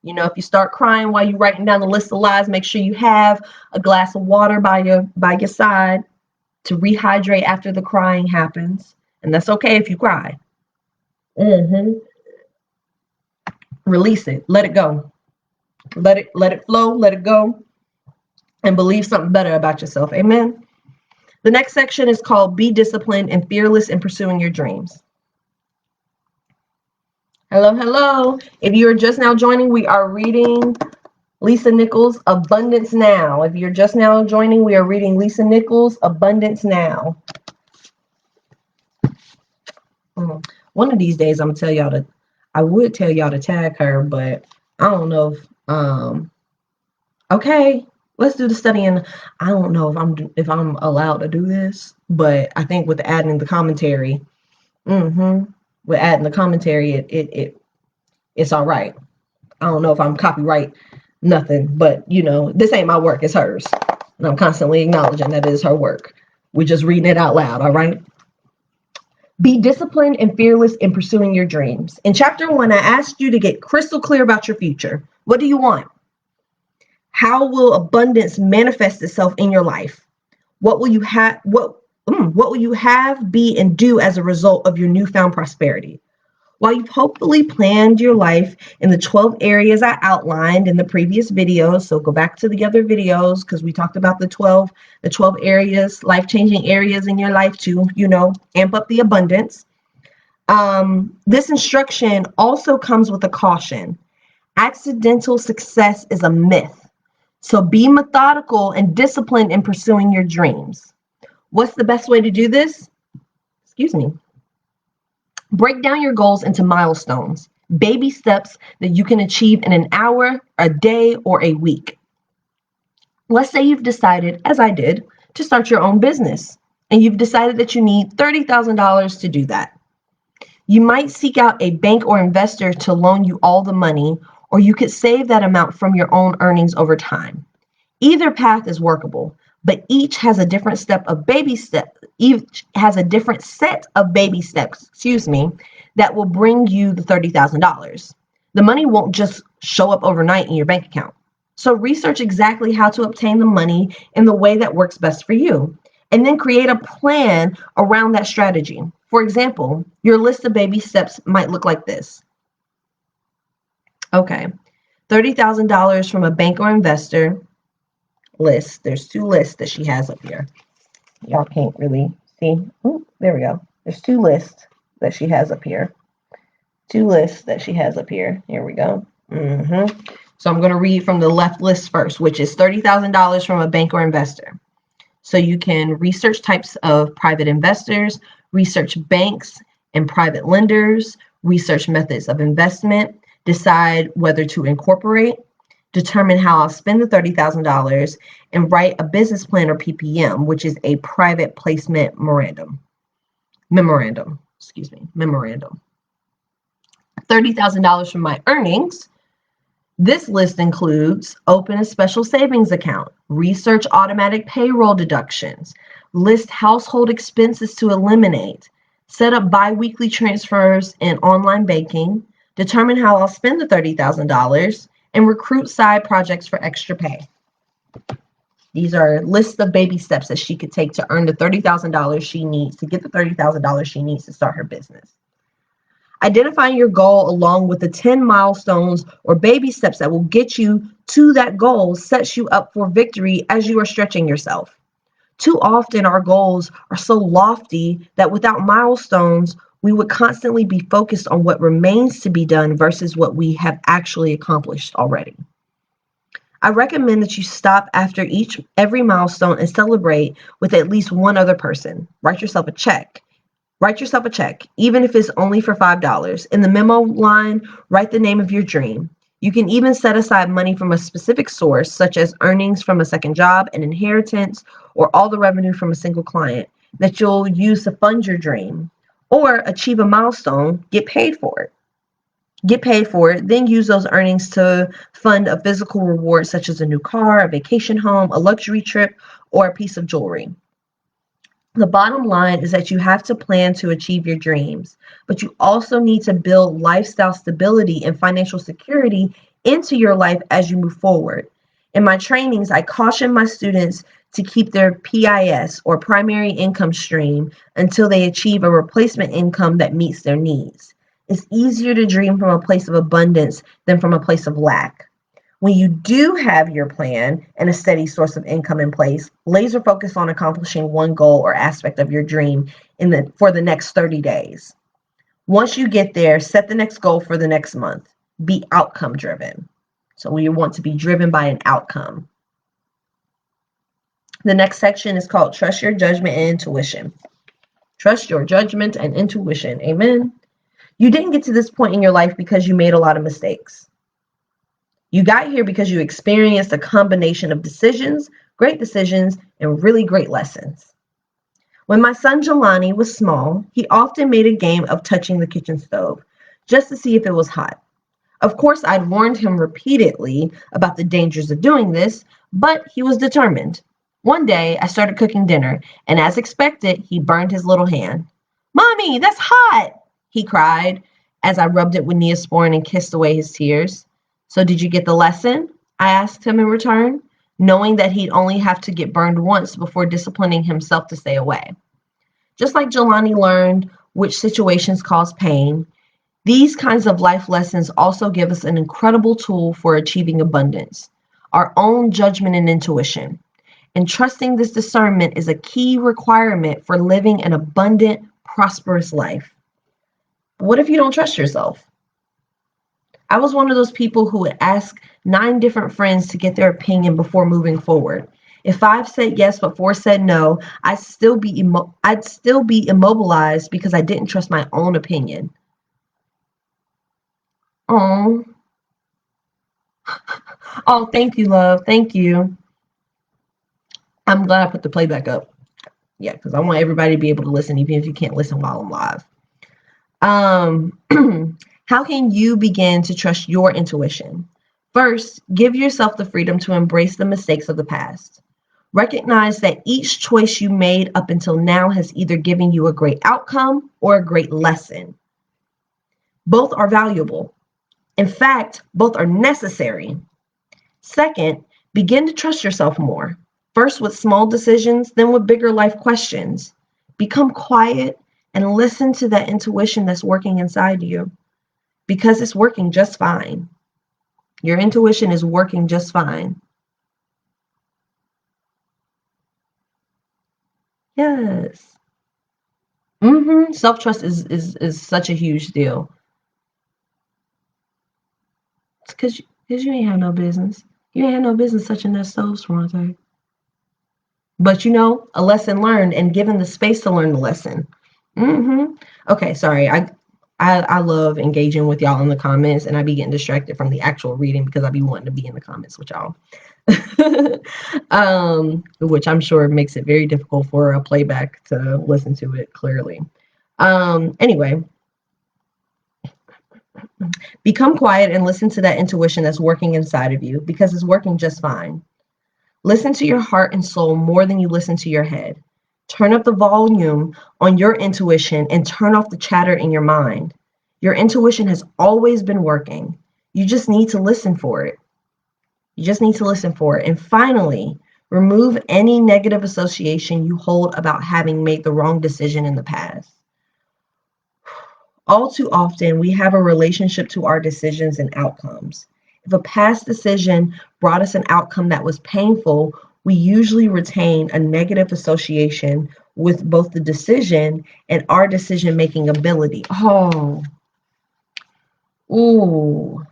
If you start crying while you're writing down the list of lies, make sure you have a glass of water by your side to rehydrate after the crying happens. And that's okay if you cry. Release it. Let it go. Let it flow. Let it go. And believe something better about yourself. Amen. The next section is called Be Disciplined and Fearless in Pursuing Your Dreams. Hello. If you're just now joining, we are reading Lisa Nichols' Abundance Now. If you're just now joining, we are reading Lisa Nichols' Abundance Now. One of these days, I would tell y'all to tag her, but I don't know if, okay, let's do the study. And I don't know if I'm allowed to do this, but I think with adding the commentary, it's all right. I don't know if I'm copyright nothing, but this ain't my work, it's hers. And I'm constantly acknowledging that it is her work. We're just reading it out loud, all right? Be disciplined and fearless in pursuing your dreams. In chapter 1, I asked you to get crystal clear about your future. What do you want? How will abundance manifest itself in your life? What will you have? what will you have, be, and do as a result of your newfound prosperity? While you've hopefully planned your life in the 12 areas I outlined in the previous videos, so go back to the other videos because we talked about the 12 areas, life-changing areas in your life to, amp up the abundance. This instruction also comes with a caution. Accidental success is a myth. So be methodical and disciplined in pursuing your dreams. What's the best way to do this? Break down your goals into milestones, baby steps that you can achieve in an hour, a day, or a week. Let's say you've decided, as I did, to start your own business, and you've decided that you need $30,000 to do that. You might seek out a bank or investor to loan you all the money, or you could save that amount from your own earnings over time. Either path is workable, but each has a different set of baby steps, that will bring you the $30,000. The money won't just show up overnight in your bank account. So research exactly how to obtain the money in the way that works best for you, and then create a plan around that strategy. For example, your list of baby steps might look like this. Okay, $30,000 from a bank or investor list. There's two lists that she has up here. Y'all can't really see. Oh, there we go. There's two lists that she has up here. Here we go. So I'm going to read from the left list first, which is $30,000 from a bank or investor. So you can research types of private investors, research banks and private lenders, research methods of investment, decide whether to incorporate, determine how I'll spend the $30,000, and write a business plan or PPM, which is a private placement memorandum. $30,000 from my earnings. This list includes open a special savings account, research automatic payroll deductions, list household expenses to eliminate, set up bi-weekly transfers and online banking, determine how I'll spend the $30,000, and recruit side projects for extra pay. These are lists of baby steps that she could take to earn the $30,000 she needs to get the $30,000 she needs to start her business. Identifying your goal along with the 10 milestones or baby steps that will get you to that goal sets you up for victory as you are stretching yourself. Too often our goals are so lofty that without milestones, we would constantly be focused on what remains to be done versus what we have actually accomplished already. I recommend that you stop after every milestone and celebrate with at least one other person. Write yourself a check, even if it's only for $5. In the memo line, write the name of your dream. You can even set aside money from a specific source, such as earnings from a second job, an inheritance, or all the revenue from a single client that you'll use to fund your dream. Or achieve a milestone, get paid for it, then use those earnings to fund a physical reward such as a new car, a vacation home, a luxury trip, or a piece of jewelry. The bottom line is that you have to plan to achieve your dreams, but you also need to build lifestyle stability and financial security into your life as you move forward. In my trainings, I caution my students to keep their PIS or primary income stream until they achieve a replacement income that meets their needs. It's easier to dream from a place of abundance than from a place of lack. When you do have your plan and a steady source of income in place, laser focus on accomplishing one goal or aspect of your dream for the next 30 days. Once you get there, set the next goal for the next month. Be outcome driven. So we want to be driven by an outcome. The next section is called Trust Your Judgment and Intuition. Trust your judgment and intuition. Amen. You didn't get to this point in your life because you made a lot of mistakes. You got here because you experienced a combination of decisions, great decisions, and really great lessons. When my son Jelani was small, he often made a game of touching the kitchen stove just to see if it was hot. Of course, I'd warned him repeatedly about the dangers of doing this, but he was determined. One day, I started cooking dinner, and as expected, he burned his little hand. "Mommy, that's hot!" he cried as I rubbed it with Neosporin and kissed away his tears. "So did you get the lesson?" I asked him in return, knowing that he'd only have to get burned once before disciplining himself to stay away. Just like Jelani learned which situations cause pain, these kinds of life lessons also give us an incredible tool for achieving abundance, our own judgment and intuition. And trusting this discernment is a key requirement for living an abundant, prosperous life. What if you don't trust yourself? I was one of those people who would ask 9 different friends to get their opinion before moving forward. If 5 said yes but 4 said no, I'd still be immobilized because I didn't trust my own opinion. Oh, oh, thank you, love. Thank you. I'm glad I put the playback up. Yeah, because I want everybody to be able to listen, even if you can't listen while I'm live. How can you begin to trust your intuition? First, give yourself the freedom to embrace the mistakes of the past. Recognize that each choice you made up until now has either given you a great outcome or a great lesson. Both are valuable. In fact, both are necessary. Second, begin to trust yourself more. First with small decisions, then with bigger life questions. Become quiet and listen to that intuition that's working inside you, because it's working just fine. Your intuition is working just fine. Yes. Self-trust is such a huge deal. It's because you ain't have no business. You ain't have no business touching that stove, Swarante. But a lesson learned and given the space to learn the lesson. Okay, sorry. I love engaging with y'all in the comments, and I be getting distracted from the actual reading because I be wanting to be in the comments with y'all. Which I'm sure makes it very difficult for a playback to listen to it clearly. Anyway, become quiet and listen to that intuition that's working inside of you, because it's working just fine. Listen to your heart and soul more than you listen to your head. Turn up the volume on your intuition and turn off the chatter in your mind. Your intuition has always been working. You just need to listen for it. And finally, remove any negative association you hold about having made the wrong decision in the past. All too often, we have a relationship to our decisions and outcomes. If a past decision brought us an outcome that was painful, we usually retain a negative association with both the decision and our decision-making ability. Oh. Ooh.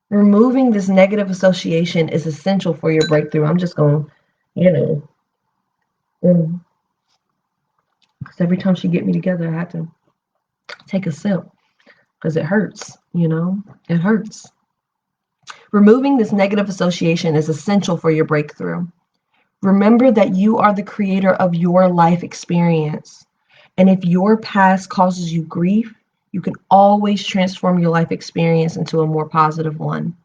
Removing this negative association is essential for your breakthrough. I'm just going, because every time she get me together, I have to take a sip because it hurts, it hurts. Removing this negative association is essential for your breakthrough. Remember that you are the creator of your life experience. And if your past causes you grief, you can always transform your life experience into a more positive one.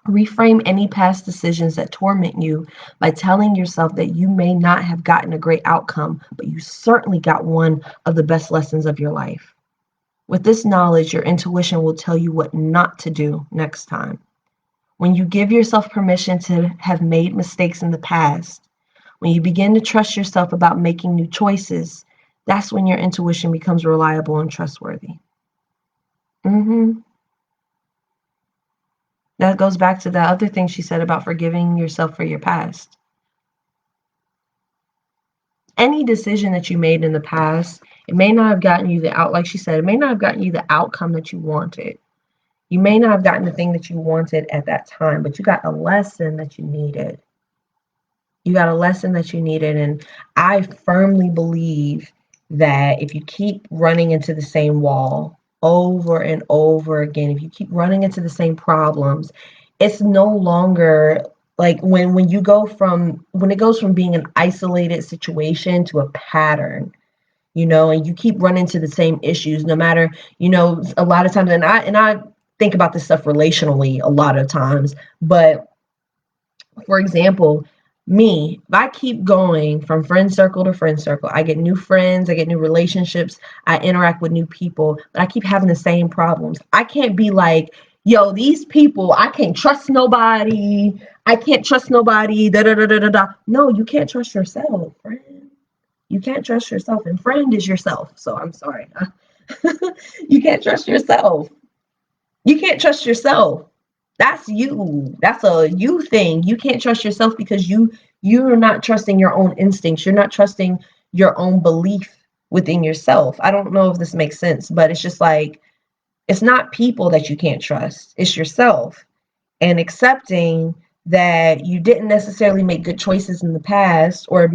Reframe any past decisions that torment you by telling yourself that you may not have gotten a great outcome, but you certainly got one of the best lessons of your life. With this knowledge, your intuition will tell you what not to do next time. When you give yourself permission to have made mistakes in the past, when you begin to trust yourself about making new choices, that's when your intuition becomes reliable and trustworthy. That goes back to the other thing she said about forgiving yourself for your past. Any decision that you made in the past, it may not have gotten you like she said, it may not have gotten you the outcome that you wanted. You may not have gotten the thing that you wanted at that time, but you got a lesson that you needed. And I firmly believe that if you keep running into the same wall over and over again, if you keep running into the same problems, it's no longer like when it goes from being an isolated situation to a pattern, and you keep running into the same issues, no matter, a lot of times, and I think about this stuff relationally a lot of times, but for example, me, if I keep going from friend circle to friend circle, I get new friends, I get new relationships, I interact with new people, but I keep having the same problems. I can't be like, yo, these people, I can't trust nobody. I can't trust nobody. Da da da da da da. No, you can't trust yourself, friend. You can't trust yourself, and friend is yourself. So I'm sorry. You can't trust yourself. You can't trust yourself. That's you. That's a you thing. You can't trust yourself because you're not trusting your own instincts. You're not trusting your own belief within yourself. I don't know if this makes sense, but it's just like it's not people that you can't trust. It's yourself. And accepting that you didn't necessarily make good choices in the past, or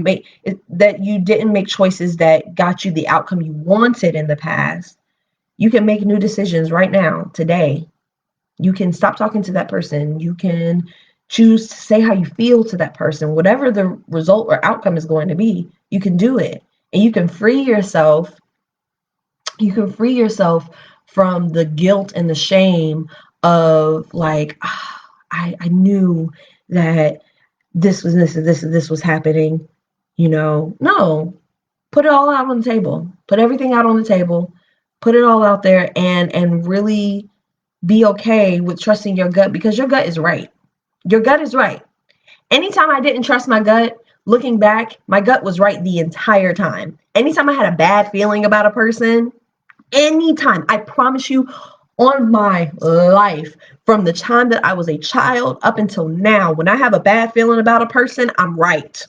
that you didn't make choices that got you the outcome you wanted in the past. You can make new decisions right now, today. You can stop talking to that person. You can choose to say how you feel to that person. Whatever the result or outcome is going to be, you can do it. And you can free yourself. You can free yourself from the guilt and the shame of like, I knew that this was this and this and this was happening. No, put it all out on the table. Put everything out on the table. Put it all out there and really be okay with trusting your gut, because your gut is right. Your gut is right. Anytime I didn't trust my gut, looking back, my gut was right the entire time. Anytime I had a bad feeling about a person, anytime, I promise you, on my life, from the time that I was a child up until now, when I have a bad feeling about a person, I'm right.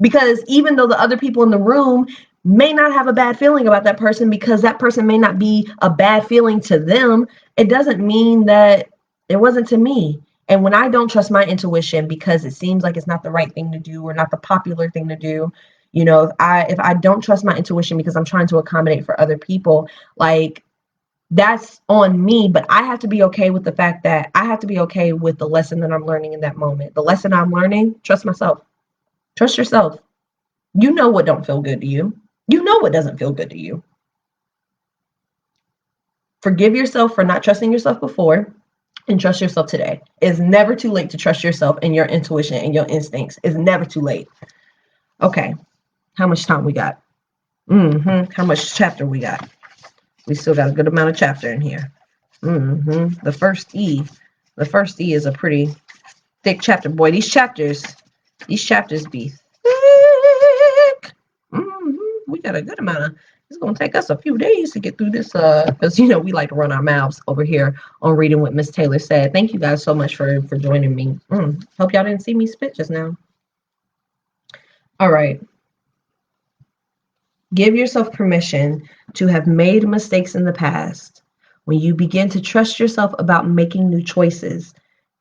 Because even though the other people in the room may not have a bad feeling about that person, because that person may not be a bad feeling to them, it doesn't mean that it wasn't to me. And when I don't trust my intuition because it seems like it's not the right thing to do or not the popular thing to do, if I don't trust my intuition because I'm trying to accommodate for other people, like, that's on me. But I have to be okay with the fact that I have to be okay with the lesson that I'm learning in that moment. The lesson I'm learning, trust myself. Trust yourself. You know what don't feel good to you. You know what doesn't feel good to you. Forgive yourself for not trusting yourself before, and trust yourself today. It's never too late to trust yourself and your intuition and your instincts. It's never too late. Okay. How much time we got? How much chapter we got? We still got a good amount of chapter in here. The first E is a pretty thick chapter. Boy, these chapters be thick. We got a good amount of. It's gonna take us a few days to get through this. Because we like to run our mouths over here on Reading what Miss Taylor said. Thank you guys so much for joining me. Hope y'all didn't see me spit just now. All right. Give yourself permission to have made mistakes in the past. When you begin to trust yourself about making new choices,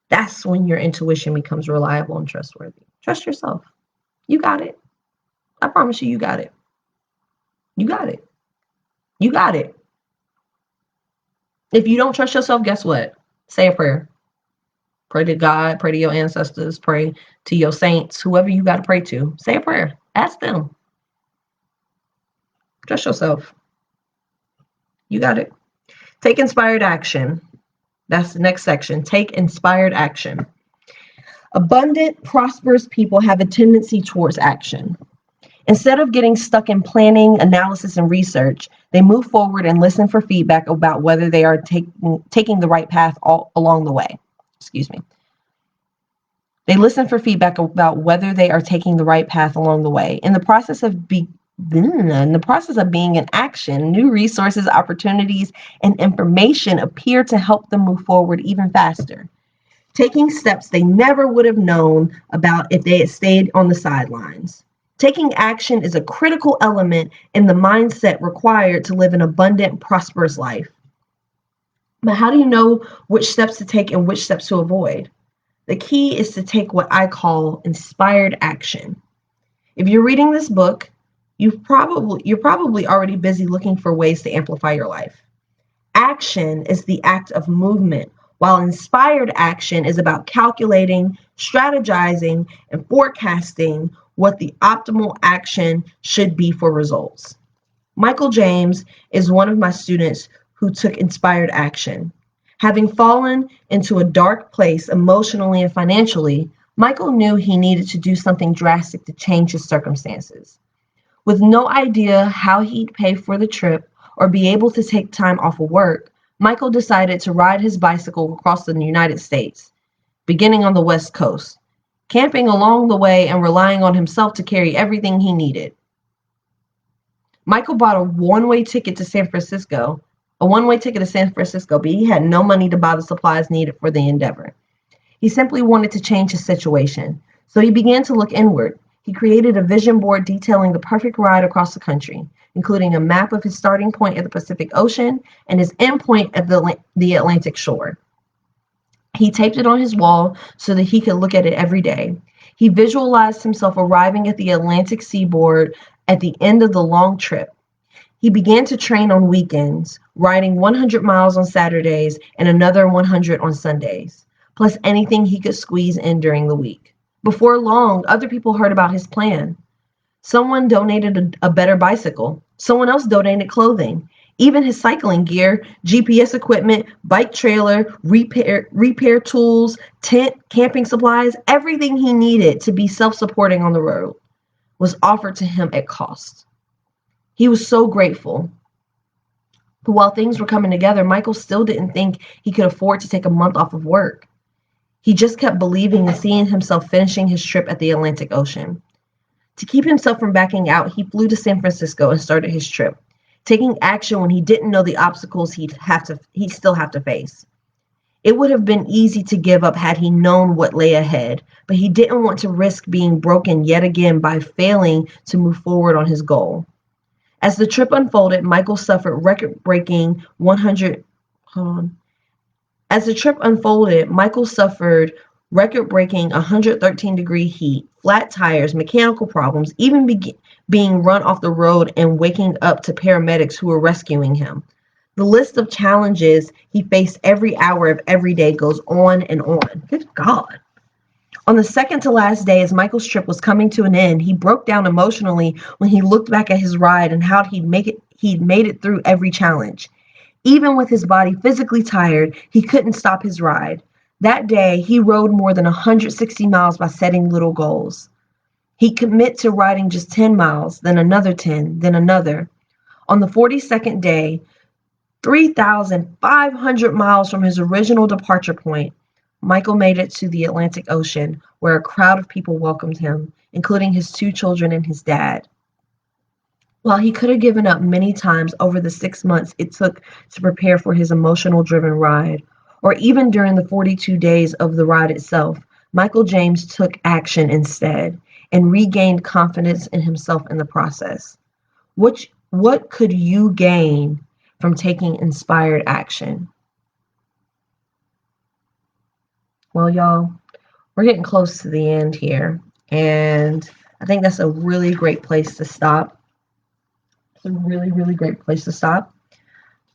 that's when your intuition becomes reliable and trustworthy. Trust yourself. You got it. I promise you, you got it. You got it. You got it. If you don't trust yourself, guess what? Say a prayer. Pray to God, pray to your ancestors, pray to your saints, whoever you got to pray to. Say a prayer. Ask them. Trust yourself. You got it. Take inspired action. That's the next section. Take inspired action. Abundant, prosperous people have a tendency towards action. Instead of getting stuck in planning, analysis, and research, they move forward and listen for feedback about whether they are taking the right path along the way. Excuse me. They listen for feedback about whether they are taking the right path along the way. In the process of being in action, new resources, opportunities, and information appear to help them move forward even faster, taking steps they never would have known about if they had stayed on the sidelines. Taking action is a critical element in the mindset required to live an abundant, prosperous life. But how do you know which steps to take and which steps to avoid? The key is to take what I call inspired action. If you're reading this book, you're probably already busy looking for ways to amplify your life. Action is the act of movement, while inspired action is about calculating, strategizing, and forecasting what the optimal action should be for results. Michael James is one of my students who took inspired action. Having fallen into a dark place emotionally and financially, Michael knew he needed to do something drastic to change his circumstances. With no idea how he'd pay for the trip or be able to take time off of work, Michael decided to ride his bicycle across the United States. beginning on the West Coast, camping along the way and relying on himself to carry everything he needed. Michael bought a one-way ticket to San Francisco, but he had no money to buy the supplies needed for the endeavor. He simply wanted to change his situation, so he began to look inward. He created a vision board detailing the perfect ride across the country, including a map of his starting point at the Pacific Ocean and his end point at the Atlantic shore. He taped it on his wall so that he could look at it every day. He visualized himself arriving at the Atlantic seaboard at the end of the long trip. He began to train on weekends, riding 100 miles on Saturdays and another 100 on Sundays, plus anything he could squeeze in during the week. Before long, other people heard about his plan. Someone donated a better bicycle. Someone else donated clothing. Even his cycling gear, GPS equipment, bike trailer, repair tools, tent, camping supplies, everything he needed to be self-supporting on the road was offered to him at cost. He was so grateful. But while things were coming together, Michael still didn't think he could afford to take a month off of work. He just kept believing and seeing himself finishing his trip at the Atlantic Ocean. To keep himself from backing out, he flew to San Francisco and started his trip, taking action when he didn't know the obstacles he'd still have to face. It would have been easy to give up had he known what lay ahead, but he didn't want to risk being broken yet again by failing to move forward on his goal. As the trip unfolded, Michael suffered record-breaking 113-degree heat, flat tires, mechanical problems, even being run off the road and waking up to paramedics who were rescuing him. The list of challenges he faced every hour of every day goes on and on. Good God. On the second to last day, as Michael's trip was coming to an end, he broke down emotionally when he looked back at his ride and how he'd made it through every challenge. Even with his body physically tired, he couldn't stop his ride. That day, he rode more than 160 miles by setting little goals. He'd commit to riding just 10 miles, then another 10, then another. On the 42nd day, 3,500 miles from his original departure point, Michael made it to the Atlantic Ocean, where a crowd of people welcomed him, including his 2 children and his dad. While he could have given up many times over the 6 months it took to prepare for his emotional-driven ride, or even during the 42 days of the ride itself, Michael James took action instead and regained confidence in himself in the process. What could you gain from taking inspired action? Well, y'all, we're getting close to the end here, and I think that's a really great place to stop. It's a really, really great place to stop.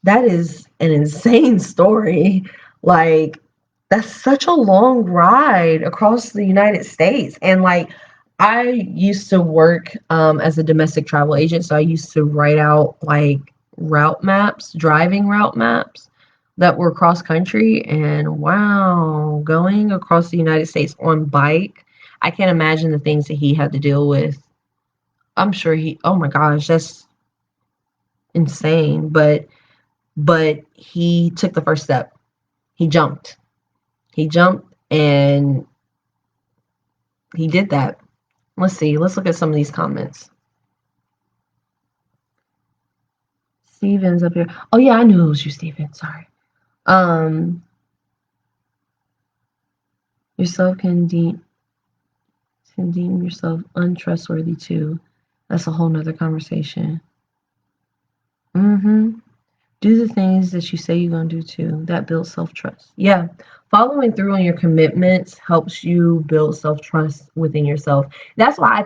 That is an insane story. Like, that's such a long ride across the United States. And like, I used to work as a domestic travel agent, so I used to write out like driving route maps that were cross country. And wow, going across the United States on bike, I can't imagine the things that he had to deal with. I'm sure oh my gosh, that's insane. But he took the first step. He jumped and he did that. Let's see. Let's look at some of these comments. Steven's up here. Oh yeah, I knew it was you, Steven. Sorry. Yourself can deem yourself untrustworthy too. That's a whole nother conversation. Do the things that you say you're going to do too. That builds self-trust. Yeah. Following through on your commitments helps you build self-trust within yourself. That's why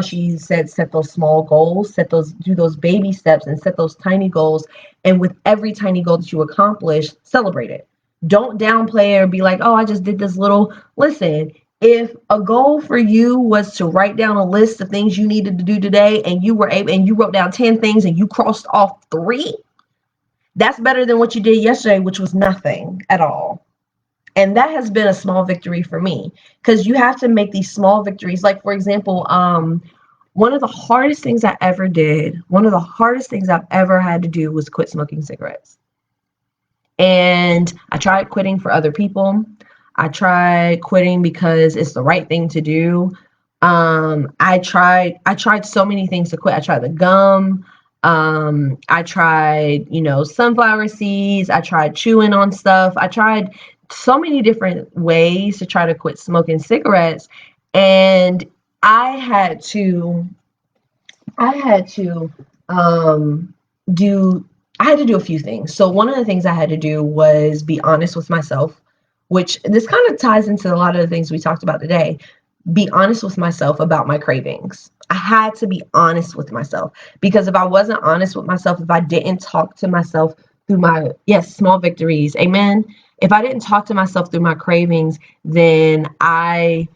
she said set those small goals, do those baby steps and set those tiny goals. And with every tiny goal that you accomplish, celebrate it. Don't downplay it or be like, oh, I just did this little. Listen, if a goal for you was to write down a list of things you needed to do today and you wrote down 10 things and you crossed off 3, that's better than what you did yesterday, which was nothing at all. And that has been a small victory for me, because you have to make these small victories. Like, for example, one of the hardest things I ever had to do was quit smoking cigarettes. And I tried quitting for other people. I tried quitting because it's the right thing to do. I tried so many things to quit. I tried the gum. I tried, sunflower seeds. I tried chewing on stuff. I tried so many different ways to try to quit smoking cigarettes. And I had to, I had to, um, do, I had to do a few things. So one of the things I had to do was be honest with myself, which this kind of ties into a lot of the things we talked about today. Be honest with myself about my cravings. I had to be honest with myself, because if I wasn't honest with myself, if I didn't talk to myself through my, yes, small victories, amen. If I didn't talk to myself through my cravings, then I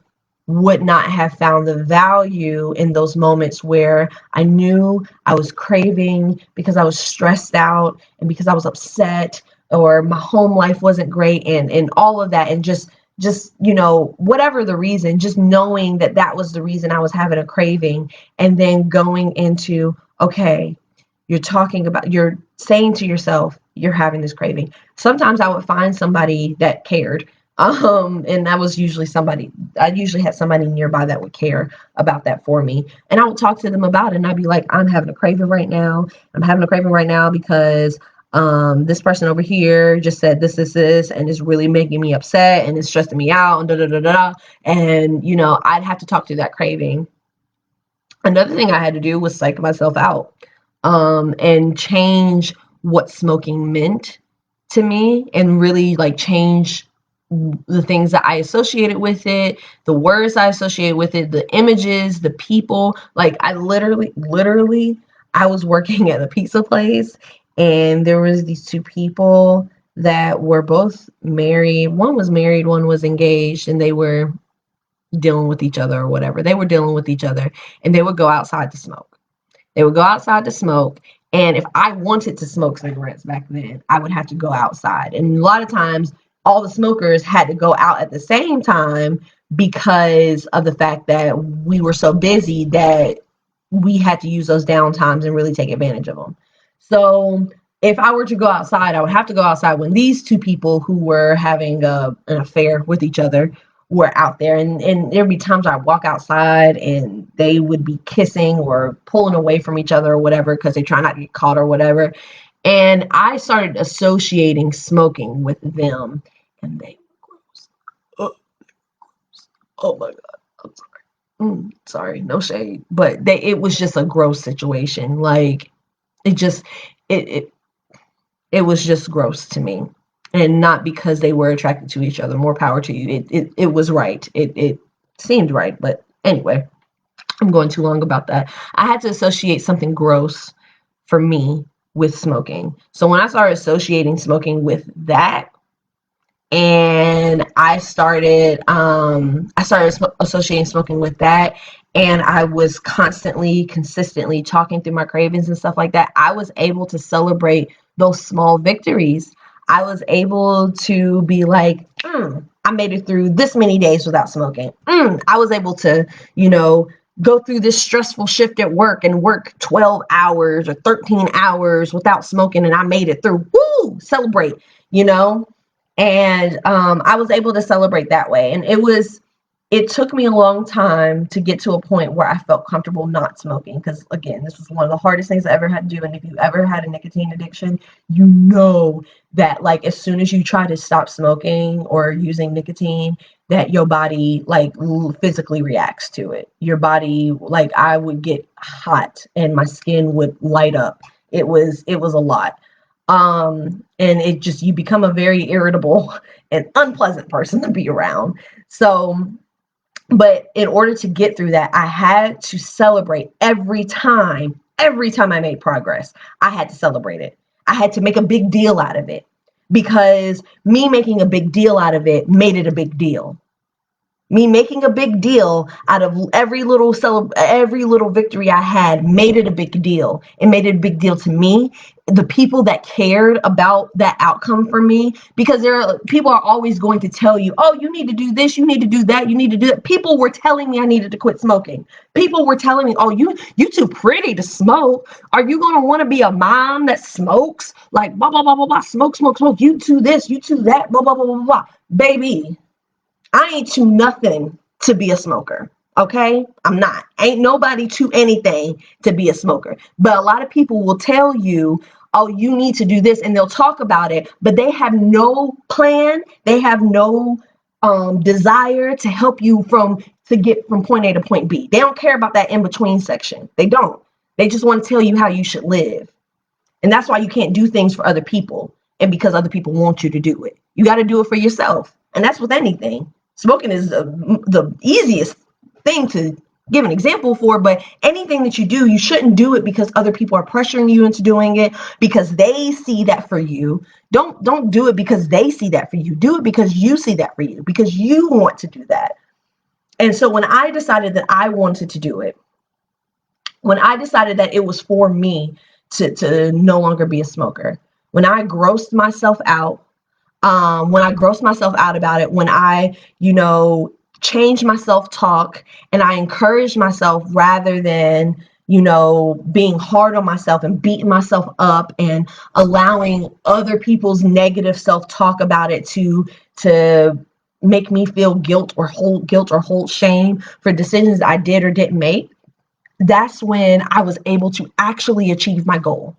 would not have found the value in those moments where I knew I was craving because I was stressed out and because I was upset, or my home life wasn't great, and all of that, and just whatever the reason, just knowing that that was the reason I was having a craving, and then going into, okay, you're saying to yourself, you're having this craving. Sometimes I would find somebody that cared. And that was usually I usually had somebody nearby that would care about that for me. And I would talk to them about it, and I'd be like, I'm having a craving right now. I'm having a craving right now because this person over here just said this, and it's really making me upset, and it's stressing me out, and da da da da. And I'd have to talk through that craving. Another thing I had to do was psych myself out, and change what smoking meant to me, and really like change the things that I associated with it, the words I associated with it, the images, the people. Like I literally, I was working at a pizza place, and there was these two people that were both married. One was married, one was engaged, and they were dealing with each other or whatever. They were dealing with each other, and they would go outside to smoke. They would go outside to smoke. And if I wanted to smoke cigarettes back then, I would have to go outside. And a lot of times, all the smokers had to go out at the same time because of the fact that we were so busy that we had to use those down times and really take advantage of them. So if I were to go outside, I would have to go outside when these two people who were having an affair with each other were out there. And there'd be times I'd walk outside and they would be kissing or pulling away from each other or whatever, because they try not to get caught or whatever. And I started associating smoking with them, and they were gross. Oh my God. I'm sorry. Sorry, no shade. But it was just a gross situation. Like it was just gross to me. And not because they were attracted to each other. More power to you. It was right. It seemed right. But anyway, I'm going too long about that. I had to associate something gross for me with smoking. So when I started associating smoking with that, and I started associating smoking with that, and I was consistently talking through my cravings and stuff like that, I was able to celebrate those small victories. I was able to be like, I made it through this many days without smoking. I was able to, go through this stressful shift at work and work 12 hours or 13 hours without smoking, and I made it through. Woo! Celebrate, And I was able to celebrate that way. And it took me a long time to get to a point where I felt comfortable not smoking. Because again, this was one of the hardest things I ever had to do. And if you ever had a nicotine addiction, you know that like as soon as you try to stop smoking or using nicotine, that your body like physically reacts to it. Your body, like I would get hot and my skin would light up. It was a lot. And you become a very irritable and unpleasant person to be around. So, but in order to get through that, I had to celebrate every time I made progress. I had to celebrate it. I had to make a big deal out of it, because me making a big deal out of it made it a big deal. Me making a big deal out of every little victory I had made it a big deal. It made it a big deal to me, the people that cared about that outcome for me, because people are always going to tell you, oh, you need to do this, you need to do that, you need to do it. People were telling me I needed to quit smoking. People were telling me, oh, you too pretty to smoke. Are you going to want to be a mom that smokes? Like blah, blah, blah, blah, blah, smoke. You too this, you too that, blah, blah, blah, blah, blah. Baby, I ain't to nothing to be a smoker. Okay? I'm not. Ain't nobody to anything to be a smoker. But a lot of people will tell you, oh, you need to do this, and they'll talk about it, but they have no plan. They have no desire to help you to get from point A to point B. They don't care about that in between section. They don't. They just want to tell you how you should live. And that's why you can't do things for other people, and because other people want you to do it. You got to do it for yourself. And that's with anything. Smoking is the easiest thing to give an example for, but anything that you do, you shouldn't do it because other people are pressuring you into doing it, because they see that for you. Don't do it because they see that for you. Do it because you see that for you, because you want to do that. And so when I decided that I wanted to do it, when I decided that it was for me to no longer be a smoker, when I grossed myself out, about it, when I, changed my self-talk and I encouraged myself rather than, being hard on myself and beating myself up and allowing other people's negative self-talk about it to make me feel guilt or hold shame for decisions I did or didn't make. That's when I was able to actually achieve my goal.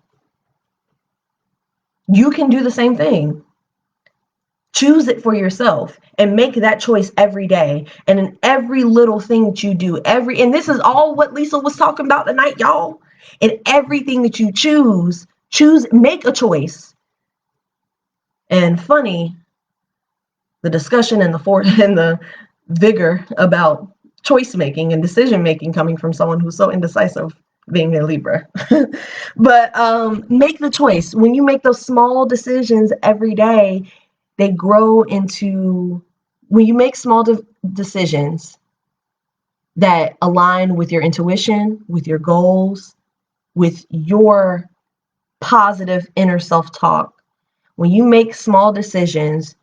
You can do the same thing. Choose it for yourself and make that choice every day. And in every little thing that you do, and this is all what Lisa was talking about tonight, y'all. In everything that you choose, make a choice. And funny, the discussion and the vigor about choice making and decision making coming from someone who's so indecisive, being a Libra. But make the choice. When you make those small decisions every day, they grow into, when you make small decisions that align with your intuition, with your goals, with your positive inner self-talk. When you make small decisions,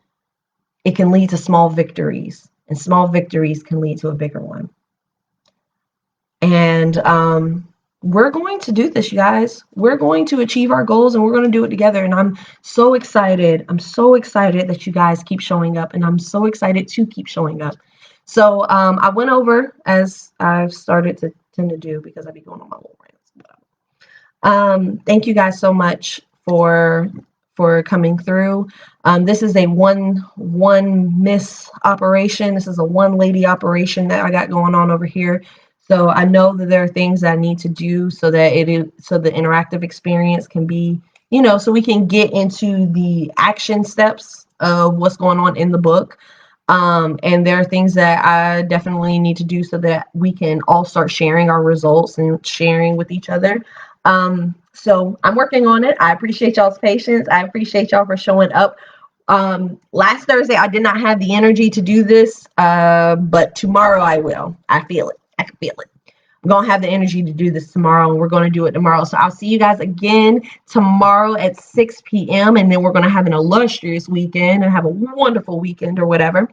it can lead to small victories, and small victories can lead to a bigger one. And we're going to do this, you guys. We're going to achieve our goals, and we're going to do it together. And I'm so excited. I'm so excited that you guys keep showing up, and I'm so excited to keep showing up. So I went over, as I've started to tend to do, because I be going on my little rants. Thank you guys so much for coming through. This is a one miss operation. This is a one lady operation that I got going on over here. So I know that there are things that I need to do so that so the interactive experience can be, so we can get into the action steps of what's going on in the book. And there are things that I definitely need to do so that we can all start sharing our results and sharing with each other. So I'm working on it. I appreciate y'all's patience. I appreciate y'all for showing up. Last Thursday, I did not have the energy to do this, but tomorrow I will. I feel it. I can feel it. I'm going to have the energy to do this tomorrow, and we're going to do it tomorrow. So I'll see you guys again tomorrow at 6 p.m. And then we're going to have an illustrious weekend and have a wonderful weekend or whatever.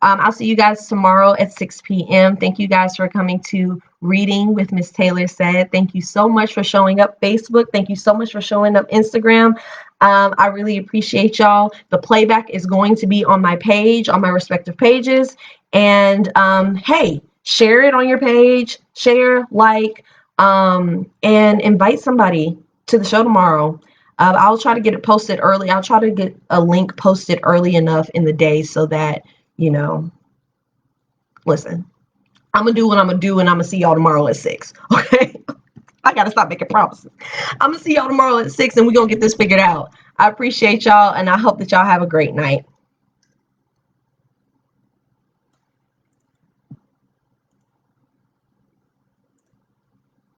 I'll see you guys tomorrow at 6 p.m. Thank you guys for coming to Reading with Miss Taylor Said. Thank you so much for showing up Facebook. Thank you so much for showing up Instagram. I really appreciate y'all. The playback is going to be on my page, on my respective pages. And hey, share it on your page, share, like, and invite somebody to the show tomorrow. I'll try to get it posted early. I'll try to get a link posted early enough in the day so that, listen, I'm going to do what I'm going to do, and I'm going to see y'all tomorrow at 6. Okay? I got to stop making promises. I'm going to see y'all tomorrow at 6, and we're going to get this figured out. I appreciate y'all, and I hope that y'all have a great night.